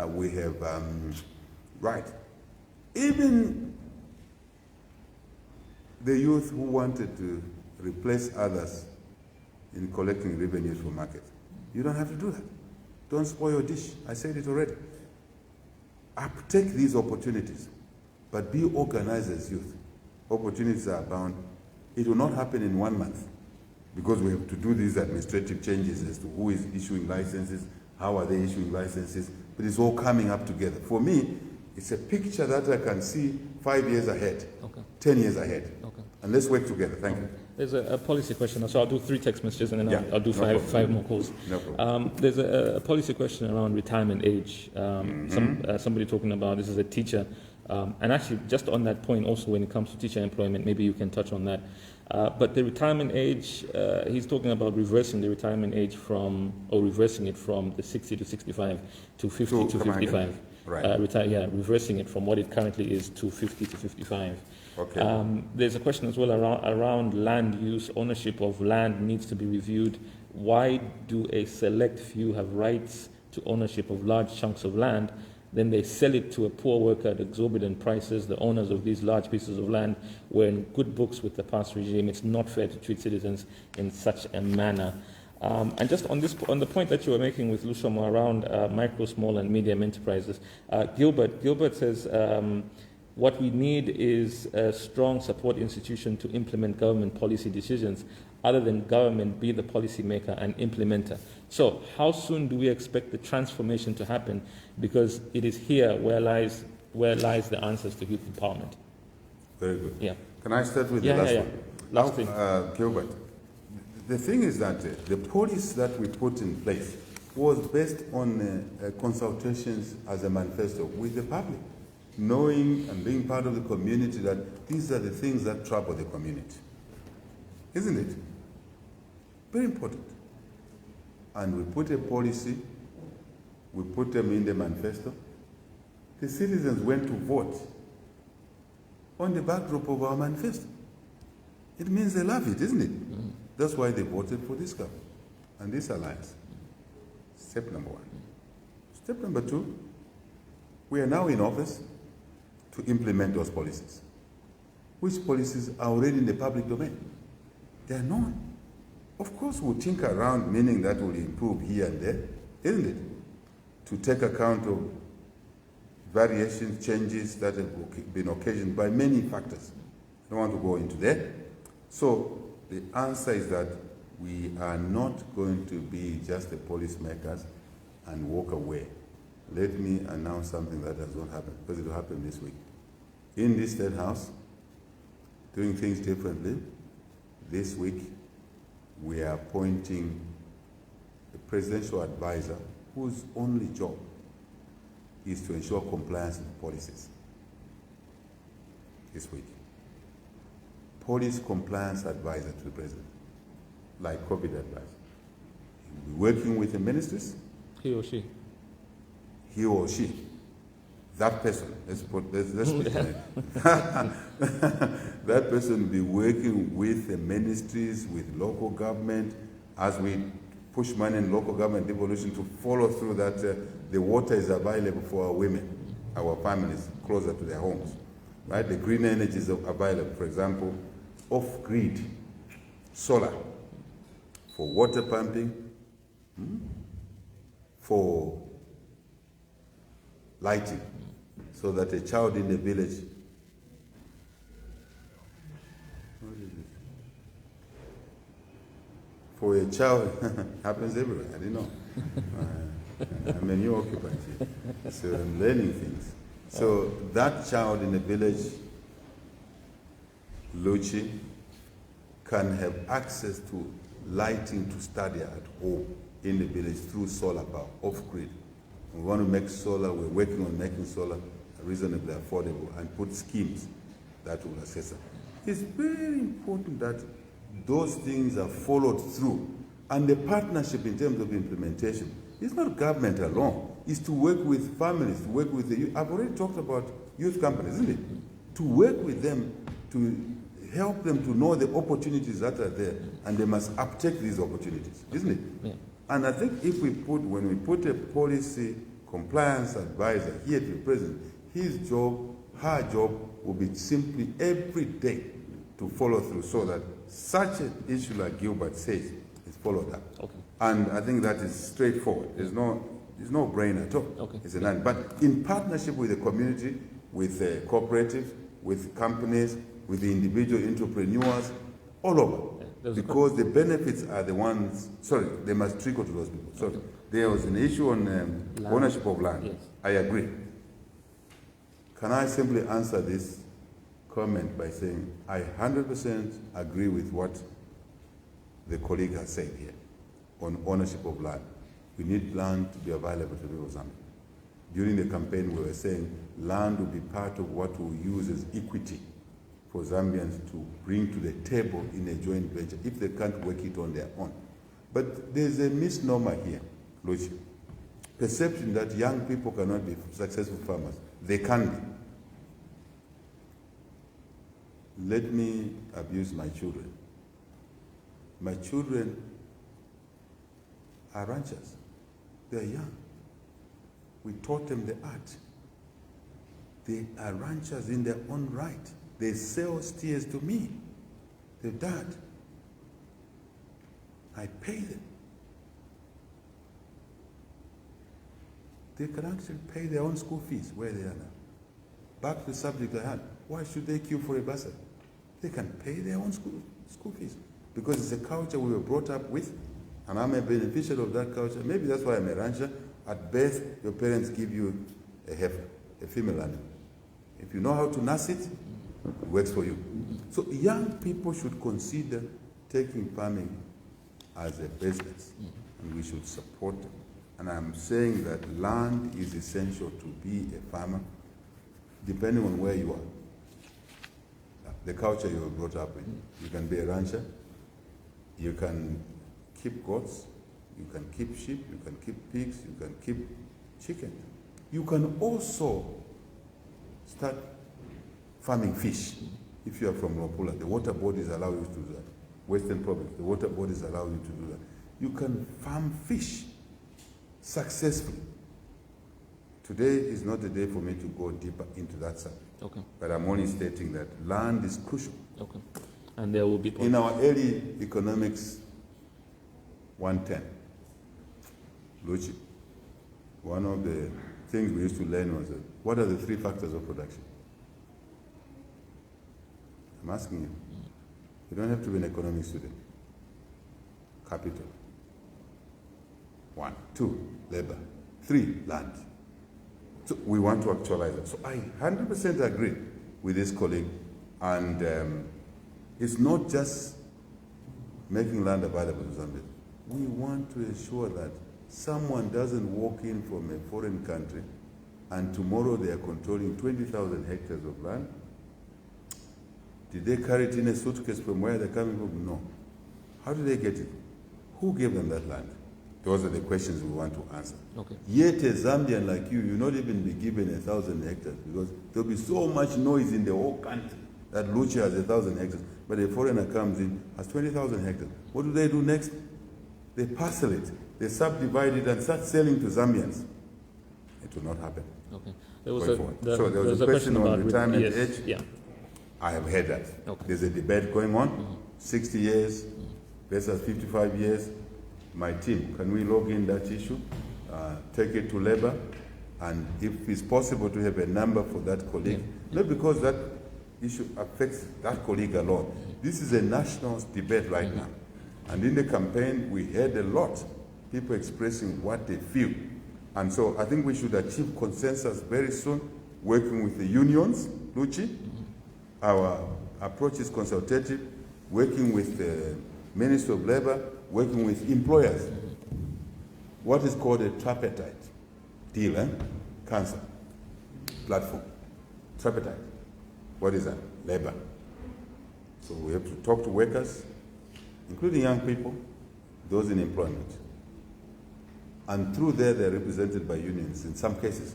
we have, even the youth who wanted to replace others in collecting revenues from markets. You don't have to do that. Don't spoil your dish. I said it already. Take these opportunities, but be organized as youth. Opportunities are abound. It will not happen in 1 month, because we have to do these administrative changes as to who is issuing licenses, how are they issuing licenses, but it's all coming up together. For me, it's a picture that I can see 5 years ahead, 10 years ahead. Okay. And let's work together. Thank you. There's a policy question, so I'll do 3 text messages and then I'll do five more calls. No problem. There's a policy question around retirement age. Somebody talking about, this is a teacher, And actually, just on that point also, when it comes to teacher employment, maybe you can touch on that. But the retirement age, he's talking about reversing the retirement age reversing it from the 60 to 65 to 50 to 55. Right. Reversing it from what it currently is to 50 to 55. Okay. There's a question as well around land use. Ownership of land needs to be reviewed. Why do a select few have rights to ownership of large chunks of land? Then they sell it to a poor worker at exorbitant prices. The owners of these large pieces of land were in good books with the past regime. It's not fair to treat citizens in such a manner. And just on the point that you were making with Lushomo around micro, small, and medium enterprises, Gilbert says what we need is a strong support institution to implement government policy decisions, other than government be the policymaker and implementer. So how soon do we expect the transformation to happen? Because it is here where lies the answers to youth empowerment. Very good. Yeah. Can I start with the last one? Last thing. Gilbert, the thing is that the policy that we put in place was based on consultations as a manifesto with the public, knowing and being part of the community that these are the things that trouble the community. Isn't it? Very important. And we put a policy, we put them in the manifesto. The citizens went to vote on the backdrop of our manifesto. It means they love it, isn't it? Mm-hmm. That's why they voted for this government and this alliance. Step number one. Step number two, we are now in office to implement those policies. Which policies are already in the public domain? They are known. Of course, we'll tinker around, meaning that will improve here and there, isn't it? To take account of variations, changes that have been occasioned by many factors. I don't want to go into that. So the answer is that we are not going to be just the policymakers and walk away. Let me announce something that has not happened, because it will happen this week. In this State House, doing things differently, this week we are appointing a presidential advisor whose only job is to ensure compliance with policies. This week. Police compliance advisor to the president, like COVID advisor. He will be working with the ministers. He or she. He or she. That person, let's put it. That person will be working with the ministries, with local government, as we push money in local government devolution to follow through that the water is available for our women, our families, closer to their homes. Right? The green energy is available, for example, off-grid, solar, for water pumping, for lighting, so that a child in the village, for a child, happens everywhere, I didn't know. I'm a new occupant here, so I'm learning things. So that child in the village, Luchi, can have access to lighting to study at home in the village through solar power, off-grid. We want to make solar, we're working on making solar reasonably affordable and put schemes that will assess it. It's very important that those things are followed through. And the partnership in terms of implementation, it's not government alone. It's to work with families, to work with the youth. I've already talked about youth companies, isn't it? To work with them, to help them to know the opportunities that are there, and they must uptake these opportunities, isn't it? Yeah. And I think if when we put a policy compliance advisor here to the president, his job, her job will be simply every day to follow through so that such an issue like Gilbert says is followed up. Okay. And I think that is straightforward. There's no brain at all. Okay. It's an but in partnership with the community, with the cooperatives, with companies, with the individual entrepreneurs, all over. Because the benefits are the ones, they must trickle to those people. So there was an issue on ownership of land. Yes. I agree. Can I simply answer this comment by saying I 100% agree with what the colleague has said here on ownership of land. We need land to be available to people of Zambia. During the campaign, we were saying land will be part of what we'll use as equity for Zambians to bring to the table in a joint venture if they can't work it on their own. But there's a misnomer here, Lucy. Perception that young people cannot be successful farmers. They can be. Let me abuse my children. My children are ranchers. They're young. We taught them the art. They are ranchers in their own right. They sell steers to me. Their dad. I pay them. They can actually pay their own school fees where they are now. Back to the subject I had. Why should they queue for a bursary? They can pay their own school fees. Because it's a culture we were brought up with, and I'm a beneficiary of that culture. Maybe that's why I'm a rancher. At birth, your parents give you a heifer, a female animal. If you know how to nurse it, it works for you. So young people should consider taking farming as a business, and we should support them. And I'm saying that land is essential to be a farmer, depending on where you are. The culture you were brought up in. You can be a rancher, you can keep goats, you can keep sheep, you can keep pigs, you can keep chicken. You can also start farming fish. If you are from Lopula, the water bodies allow you to do that. Western Province, the water bodies allow you to do that. You can farm fish successfully. Today is not the day for me to go deeper into that subject. Okay. But I'm only stating that land is crucial. Okay. And there will be... In our early economics 110, Luchi, one of the things we used to learn was that, what are the three factors of production? I'm asking you. You don't have to be an economics student. Capital. 1. 2, labor. 3, land. So we want to actualize that. So I 100% agree with this colleague, and it's not just making land available to Zambia. We want to ensure that someone doesn't walk in from a foreign country and tomorrow they are controlling 20,000 hectares of land. Did they carry it in a suitcase from where they're coming from? No. How did they get it? Who gave them that land? Those are the questions we want to answer. Okay. Yet a Zambian like you not even be given 1,000 hectares because there'll be so much noise in the whole country that Lucha has 1,000 hectares, but a foreigner comes in, has 20,000 hectares. What do they do next? They parcel it, they subdivide it and start selling to Zambians. It will not happen. Okay. There was a question on retirement age. Yeah. I have heard that. Okay. There's a debate going on, 60 years versus 55 years. My team, can we log in that issue, take it to labor, and if it's possible to have a number for that colleague, not because that issue affects that colleague alone. This is a national debate right now. And in the campaign, we heard a lot, people expressing what they feel. And so I think we should achieve consensus very soon, working with the unions, Luchi. Our approach is consultative, working with the Ministry of Labor, working with employers. What is called a tripartite deal, cancer platform. Tripartite. What is that? Labor. So we have to talk to workers, including young people, those in employment. And through there, they're represented by unions in some cases,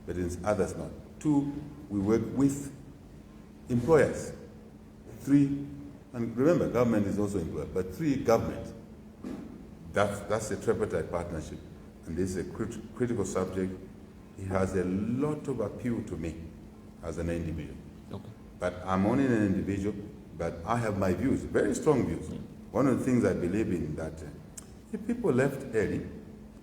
but in others not. 2, we work with employers. 3, and remember, government is also employer, but 3, government. That's a tripartite partnership, and this is a critical subject. It has a lot of appeal to me as an individual. Okay. But I'm only an individual, but I have my views, very strong views. One of the things I believe in that if people left early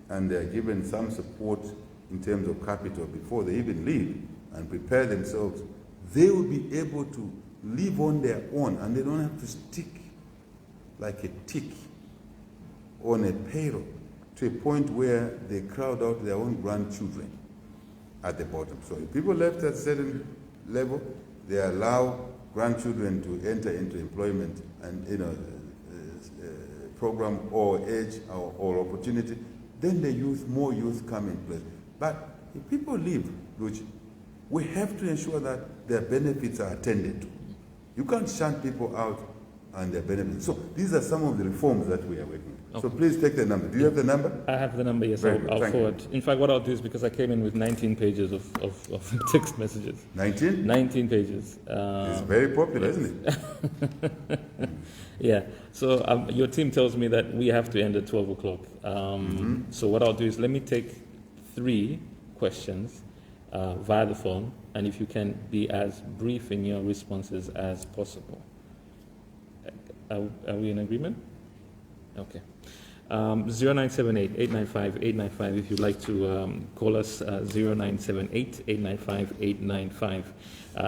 and they're given some support in terms of capital before they even leave and prepare themselves, they will be able to live on their own and they don't have to stick like a tick on a payroll to a point where they crowd out their own grandchildren at the bottom. So if people left at a certain level, they allow grandchildren to enter into employment and program or age or opportunity, then the more youth come in place. But If people leave, Luchi, we have to ensure that their benefits are attended to. You can't shun people out and their benefits. So these are some of the reforms that we are working on. Okay. So please take the number. Do you have the number? I have the number, yes. I'll forward. In fact, what I'll do is, because I came in with 19 pages of text messages. 19? 19 pages. It's very popular, isn't it? Yeah. So your team tells me that we have to end at 12 o'clock. So what I'll do is, let me take 3 questions via the phone, and if you can be as brief in your responses as possible. Are we in agreement? Okay. 0978-895-895 if you'd like to call us, 0978-895-895.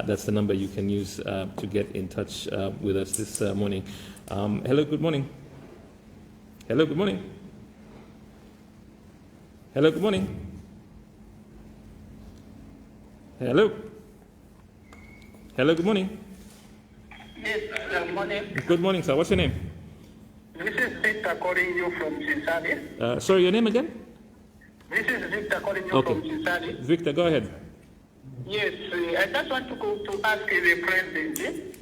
That's the number you can use to get in touch with us this morning. Hello, good morning. Hello, good morning. Hello, good morning. Hello. Hello, good morning. Yes, good morning. Good morning, sir. What's your name? This is Victor calling you from Cincinnati. Sorry, your name again? This is Victor calling you from Cincinnati. Victor, go ahead. Yes, I just want to ask the president.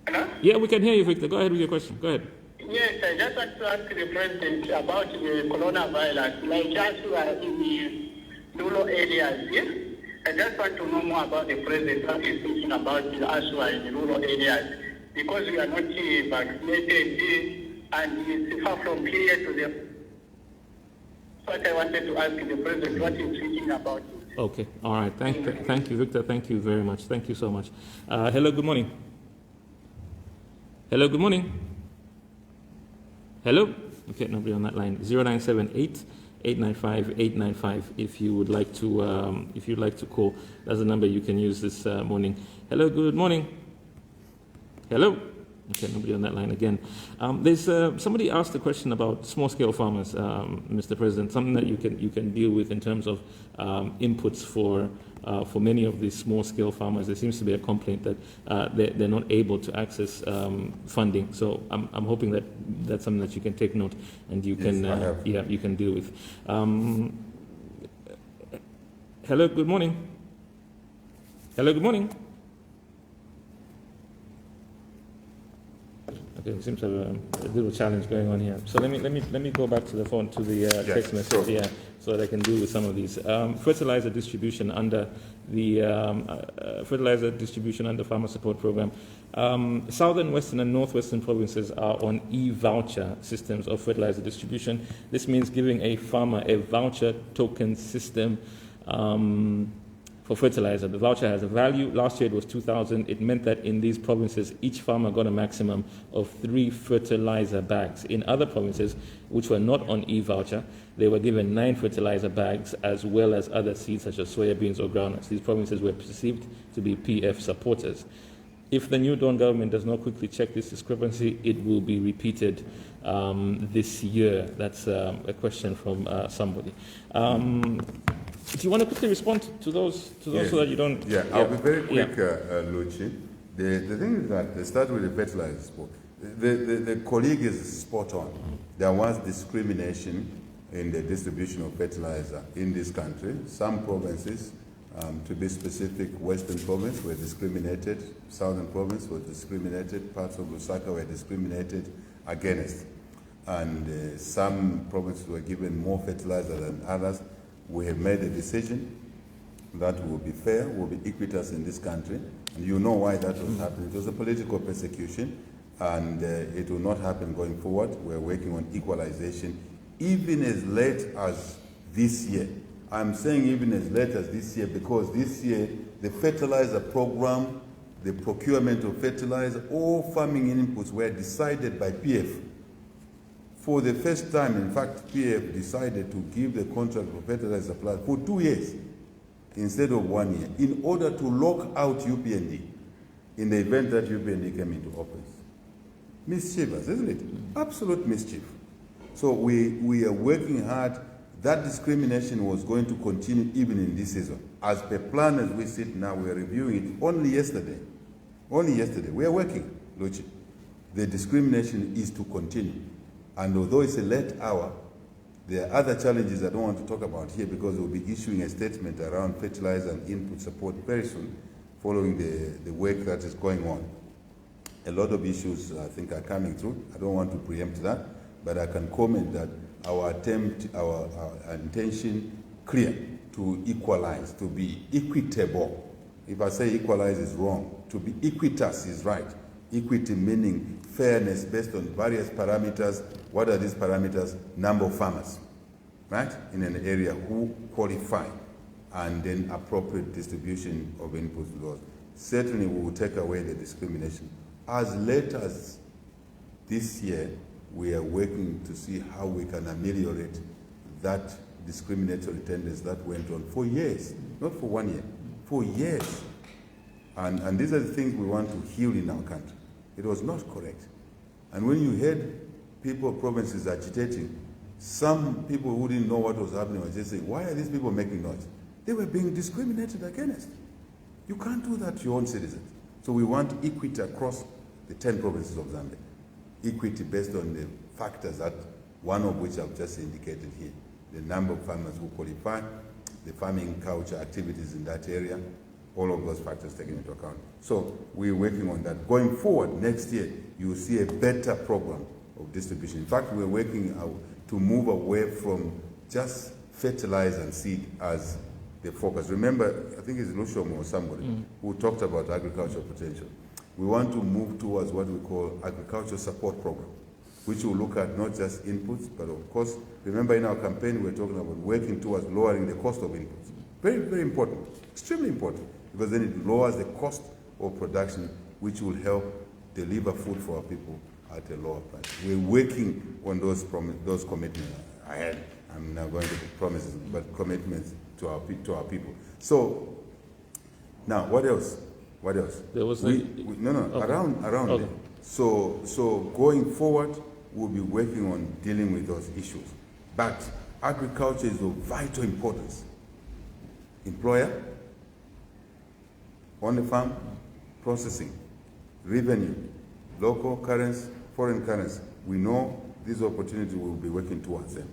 Hello? Yeah, we can hear you, Victor. Go ahead with your question. Go ahead. Yes, I just want to ask the president about the coronavirus. Like us who are in the rural areas, yes? I just want to know more about the president, what he's thinking about us who are in the rural areas. Because we are not vaccinated and it's far from here to the... What I wanted to ask the president, what he's thinking about it. Okay, all right. Thank you, Victor. Thank you very much. Thank you so much. Hello, good morning. Hello, good morning. Hello? Okay, nobody on that line. 0978-895-895 if you would like to call. That's the number you can use this morning. Hello, good morning. Hello? Okay, nobody on that line again. There's somebody asked a question about small-scale farmers, Mr. President, something that you can deal with in terms of inputs for many of these small-scale farmers. There seems to be a complaint that they're not able to access funding. So I'm hoping that that's something that you can take note and you can you can deal with. Hello, good morning. Hello, good morning. Okay, we seem to have a little challenge going on here. So let me go back to the phone, to the text message, so that I can deal with some of these. Fertilizer distribution under the Farmer Support Program. Southern, Western, and Northwestern provinces are on e-voucher systems of fertilizer distribution. This means giving a farmer a voucher token system for fertilizer. The voucher has a value. Last year it was 2,000. It meant that in these provinces, each farmer got a maximum of 3 fertilizer bags. In other provinces, which were not on e-voucher, they were given 9 fertilizer bags, as well as other seeds such as soya beans or groundnuts. These provinces were perceived to be PF supporters. If the New Dawn government does not quickly check this discrepancy, it will be repeated this year. That's a question from somebody. Do you want to quickly respond to those so that you don't... Yeah, I'll be very quick, Luchi. The thing is that they start with the fertilizer sport. The colleague is spot on. There was discrimination in the distribution of fertilizer in this country. Some provinces, to be specific, Western province were discriminated, Southern province was discriminated, parts of Lusaka were discriminated against. And some provinces were given more fertilizer than others. We have made a decision that will be fair, will be equitous in this country. And you know why that was happening. It was a political persecution, and it will not happen going forward. We're working on equalization, even as late as this year. I'm saying even as late as this year because this year, the fertilizer program, the procurement of fertilizer, all farming inputs were decided by PF. For the first time, in fact, PF decided to give the contract for fertilizer supply for 2 years instead of 1 year in order to lock out UPND in the event that UPND came into office. Mischievous, isn't it? Absolute mischief. So we are working hard. That discrimination was going to continue even in this season. As per plan as we sit now, we are reviewing it only yesterday. Only yesterday. We are working, Luchi. The discrimination is to continue. And although it's a late hour, There are other challenges I don't want to talk about here because we'll be issuing a statement around fertilizer and input support very soon, following the work that is going on. A lot of issues, I think, are coming through. I don't want to preempt that, but I can comment that our intention clear to equalize, to be equitable. If I say equalize is wrong, to be equitous is right. Equity meaning fairness based on various parameters. What are these parameters? Number of farmers, right, in an area who qualify, and then appropriate distribution of inputs to those. Certainly we will take away the discrimination. As late as this year, we are working to see how we can ameliorate that discriminatory tendency that went on for years, not for 1 year, for years. And these are the things we want to heal in our country. It was not correct. And when you heard people, provinces agitating, some people who didn't know what was happening were just saying, why are these people making noise? They were being discriminated against. You can't do that to your own citizens. So we want equity across the 10 provinces of Zambia. Equity based on the factors that, one of which I've just indicated here. The number of farmers who qualify, the farming culture activities in that area, all of those factors taken into account. So we're working on that. Going forward, next year, you will see a better program of distribution. In fact, we're working to move away from just fertilizer and seed as the focus. Remember, I think it's Lushomo or somebody who talked about agricultural potential. We want to move towards what we call agricultural support program, which will look at not just inputs, but of course, remember in our campaign, we're talking about working towards lowering the cost of inputs. Very, very important, extremely important, because then it lowers the cost of production, which will help deliver food for our people at a lower price. We're working on those commitments. I'm now going to promises, but commitments to our people. So now, what else? What else? There was okay. around okay. there. So going forward, we'll be working on dealing with those issues. But agriculture is of vital importance. Employer, on the farm, processing, revenue, local currency, foreign currency. We know these opportunities will be working towards them.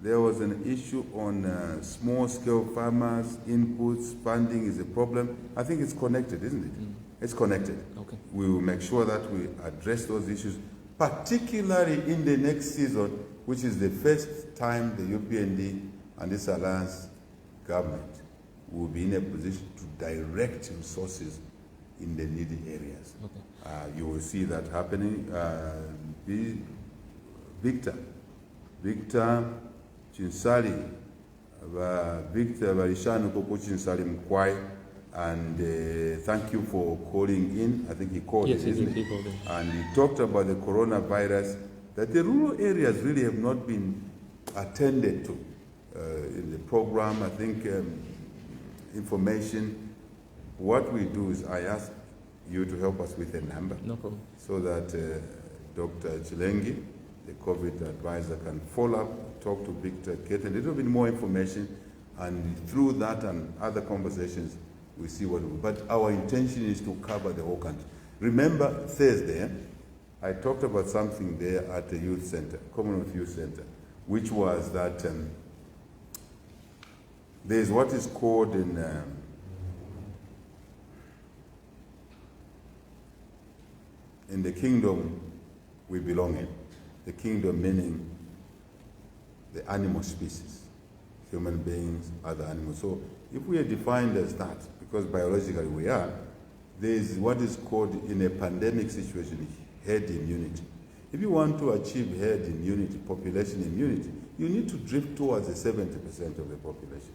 There was an issue on small-scale farmers, inputs, funding is a problem. I think it's connected, isn't it? It's connected. Okay. We will make sure that we address those issues, particularly in the next season, which is the first time the UPND and this alliance government will be in a position to direct resources in the needy areas. Okay. You will see that happening. Victor Chinsali, Victor Varishanu Koko Chinsali Mkwai, and thank you for calling in. I think he called in, isn't he? Called in. And he talked about the coronavirus, that the rural areas really have not been attended to in the program. I think information, what we do is I ask you to help us with a number. No problem. So that Dr. Chilengi, the COVID advisor, can follow up, talk to Victor, get a little bit more information, and through that and other conversations, we see what we do. But our intention is to cover the whole country. Remember Thursday, I talked about something there at the youth center, Commonwealth Youth Center, which was that there's what is called in the kingdom we belong in. The kingdom meaning the animal species, human beings, other animals. So if we are defined as that, because biologically we are, there is what is called in a pandemic situation, herd immunity. If you want to achieve herd immunity, population immunity, you need to drift towards the 70% of the population.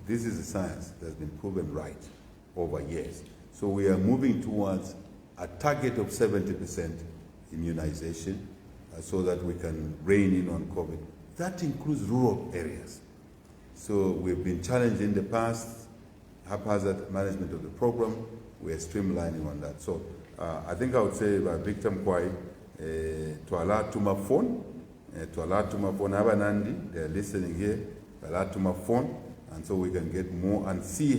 This is a science that's been proven right over years. So we are moving towards a target of 70% immunization so that we can rein in on COVID. That includes rural areas. So we've been challenged in the past, haphazard management of the program. We're streamlining on that. So I think I would say by Victor Mkwai, to allow to my phone, Abanandi, they're listening here, allow to my phone, and so we can get more and see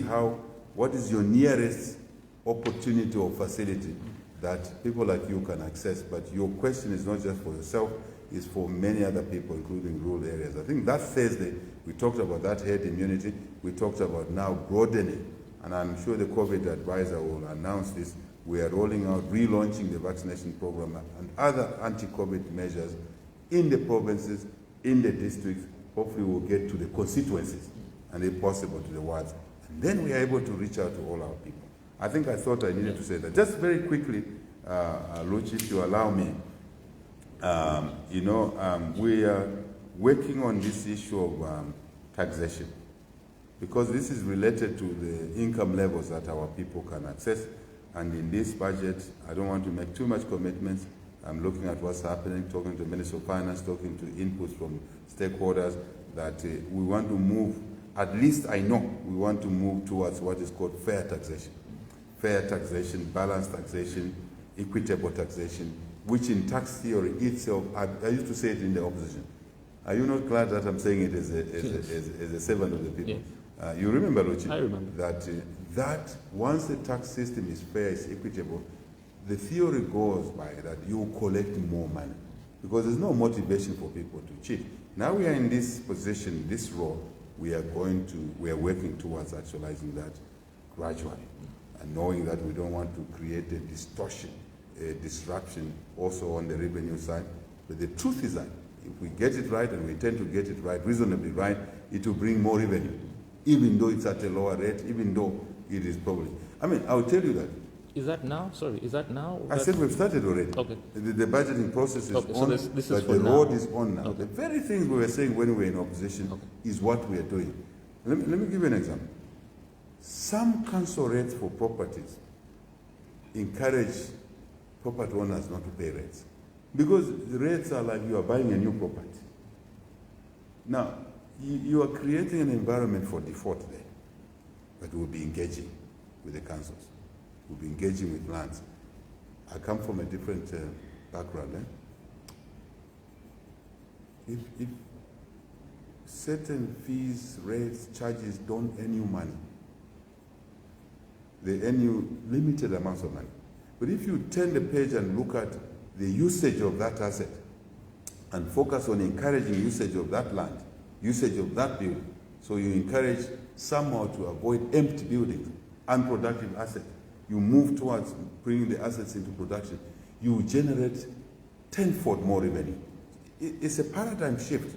what is your nearest opportunity or facility that people like you can access. But your question is not just for yourself, is for many other people, including rural areas. I think that Thursday, we talked about that herd immunity. We talked about now broadening, and I'm sure the COVID advisor will announce this. We are rolling out, relaunching the vaccination program and other anti-COVID measures in the provinces, in the districts. Hopefully we'll get to the constituencies, and if possible to the wards. And then we are able to reach out to all our people. I thought I needed to say that. Just very quickly, Luchi, if you allow me, we are working on this issue of taxation, because this is related to the income levels that our people can access. And in this budget, I don't want to make too much commitments. I'm looking at what's happening, talking to the Minister of Finance, talking to inputs from stakeholders, that we want to move, at least I know, we want to move towards what is called fair taxation. Fair taxation, balanced taxation, equitable taxation, which in tax theory itself, I used to say it in the opposition. Are you not glad that I'm saying it as a servant of the people? Yes. You remember, Luchi? I remember. That once the tax system is fair, it's equitable, the theory goes by that you collect more money, because there's no motivation for people to cheat. Now we are in this position, this role, we are working towards actualizing that gradually, and knowing that we don't want to create a distortion, a disruption also on the revenue side. But the truth is that if we get it right, and we tend to get it right, reasonably right, it will bring more revenue, even though it's at a lower rate, even though it is probably. I mean, I'll tell you that. Is that now? Sorry, is that now? I said we've started already. Okay. The budgeting process is okay, on, so this but is the now. road is on now. Okay. The very things we were saying when we were in opposition is what we are doing. Let me give you an example. Some council rates for properties encourage property owners not to pay rates, because the rates are like you are buying a new property. Now, you are creating an environment for default there, but we'll be engaging with the councils. We'll be engaging with lands. I come from a different background. If certain fees, rates, charges don't earn you money, they earn you limited amounts of money. But if you turn the page and look at the usage of that asset and focus on encouraging usage of that land, usage of that building, so you encourage somehow to avoid empty buildings, unproductive assets, you move towards bringing the assets into production, you generate tenfold more revenue. It's a paradigm shift.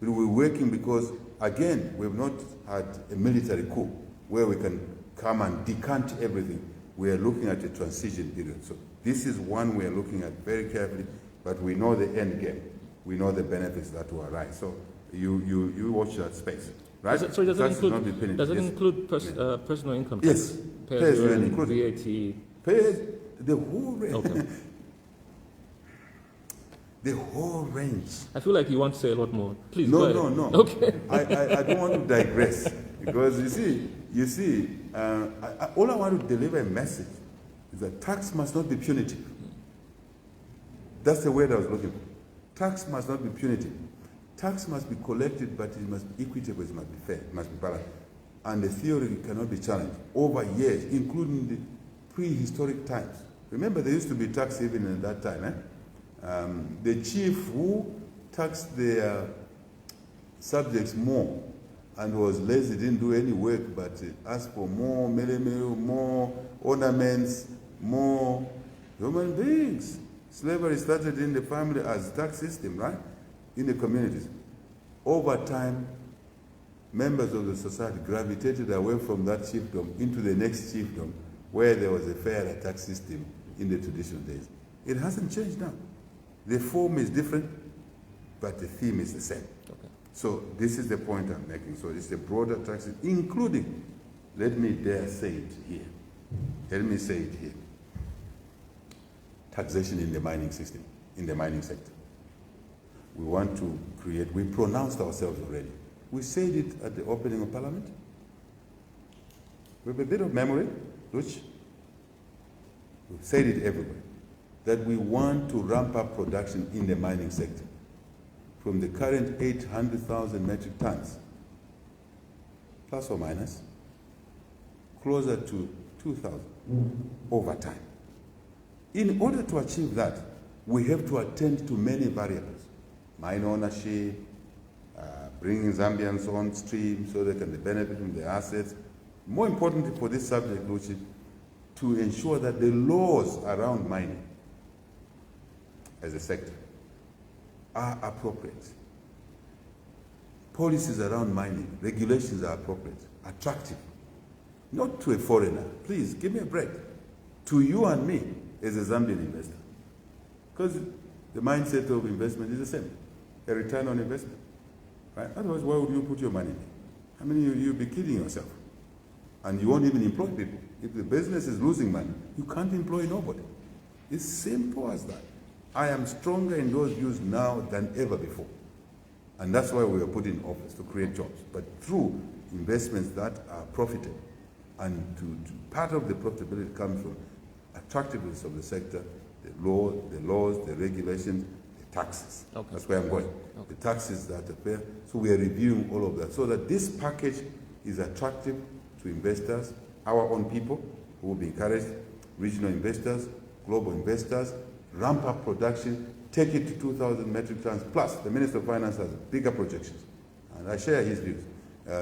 But we're working because, again, we've not had a military coup where we can come and decant everything. We are looking at a transition period. So this is one we are looking at very carefully, but we know the end game. We know the benefits that will arise. So you watch that space. Right? Does it include personal income tax? Yes. Pays VAT? Pays the whole range. Okay. The whole range. I feel like you want to say a lot more. Please, no, go ahead. No. Okay. I don't want to digress, because you see, all I want to deliver a message is that tax must not be punitive. That's the word I was looking for. Tax must not be punitive. Tax must be collected, but it must be equitable, it must be fair, it must be balanced. And the theory cannot be challenged over years, including the prehistoric times. Remember, there used to be tax even in that time. The chief who taxed their subjects more and was lazy, didn't do any work, but asked for more melemelu, more ornaments, more human beings. Slavery started in the family as tax system, right? In the communities. Over time, members of the society gravitated away from that chiefdom into the next chiefdom, where there was a fairer tax system in the traditional days. It hasn't changed now. The form is different, but the theme is the same. Okay. So this is the point I'm making. So it's a broader tax, including, let me dare say it here. Let me say it here. Taxation in the mining system, in the mining sector. We want to create, we pronounced ourselves already. We said it at the opening of Parliament. We have a bit of memory, which we've said it everywhere, that we want to ramp up production in the mining sector from the current 800,000 metric tons, plus or minus, closer to 2,000 over time. In order to achieve that, we have to attend to many variables. mine ownership, bringing Zambians on stream so they can benefit from the assets. More importantly for this subject, Luchi, to ensure that the laws around mining as a sector are appropriate. Policies around mining, regulations are appropriate, attractive. Not to a foreigner. Please, give me a break. To you and me as a Zambian investor. Because the mindset of investment is the same. A return on investment. Right? Otherwise, why would you put your money there? I mean, you'll be kidding yourself. And you won't even employ people. If the business is losing money, you can't employ nobody. It's simple as that. I am stronger in those views now than ever before. And that's why we were put in office, to create jobs. But through investments that are profitable. And part of the profitability comes from attractiveness of the sector, the laws, the regulations, the taxes. Okay. That's where I'm going. Okay. The taxes that are fair. So we are reviewing all of that so that this package is attractive to investors, our own people who will be encouraged, regional investors, global investors, ramp up production, take it to 2,000 metric tons plus. The Minister of Finance has bigger projections, and I share his views,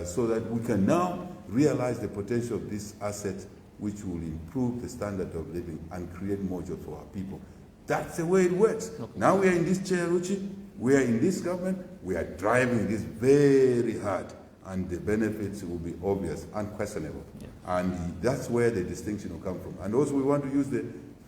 so that we can now realize the potential of this asset, which will improve the standard of living and create more jobs for our people. That's the way it works. Okay. Now we are in this chair, Ruchi, we are in this government, we are driving this very hard, and the benefits will be obvious, unquestionable. Yeah. And that's where the distinction will come from. And also we want to use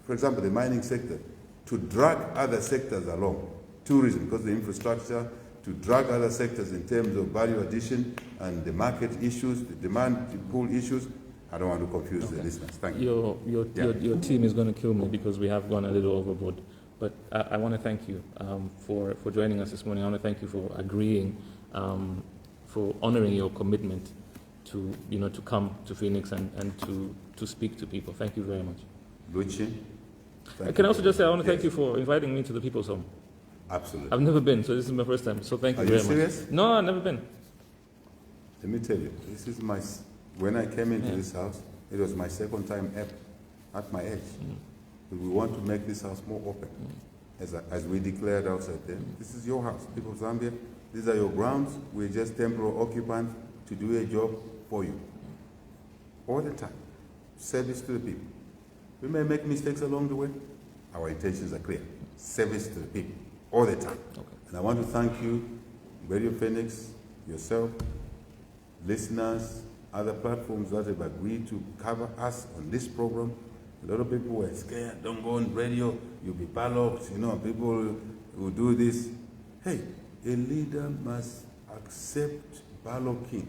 for example, the mining sector to drag other sectors along. Tourism, because the infrastructure, to drag other sectors in terms of value addition and the market issues, the demand pool issues. I don't want to confuse the listeners. Thank you. Your team is going to kill me because we have gone a little overboard. But I want to thank you for joining us this morning. I want to thank you for agreeing, for honoring your commitment to come to Phoenix and to speak to people. Thank you very much. Luchi, I can also just say I want to thank you for inviting me to the People's Home. Absolutely. I've never been, so this is my first time. So thank you very much. Are you serious? No, I've never been. Let me tell you, this is when I came into this house, it was my second time ever at my age. But we want to make this house more open. As we declared outside there, this is your house, people of Zambia. These are your grounds. We're just temporary occupants to do a job for you. All the time. Service to the people. We may make mistakes along the way. Our intentions are clear. Service to the people. All the time. Okay. And I want to thank you, Radio Phoenix, yourself, listeners, other platforms that have agreed to cover us on this program. A lot of people were scared. Don't go on radio. You'll be ballocked. People who do this. Hey, a leader must accept ballocking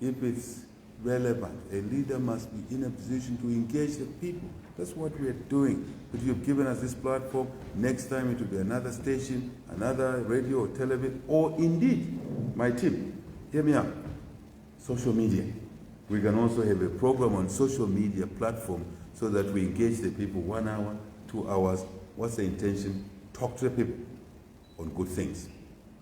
if it's relevant. A leader must be in a position to engage the people. That's what we are doing. But you've given us this platform. Next time it will be another station, another radio or television, or indeed, my team, hear me out, social media. We can also have a program on social media platform so that we engage the people 1 hour, 2 hours. What's the intention? Talk to the people on good things,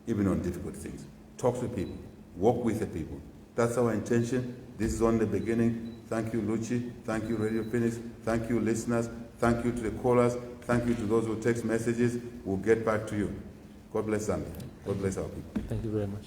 even on difficult things. Talk to the people. Work with the people. That's our intention. This is only the beginning. Thank you, Luchi. Thank you, Radio Phoenix. Thank you, listeners. Thank you to the callers. Thank you to those who text messages. We'll get back to you. God bless Zambia. God bless our people. Thank you very much.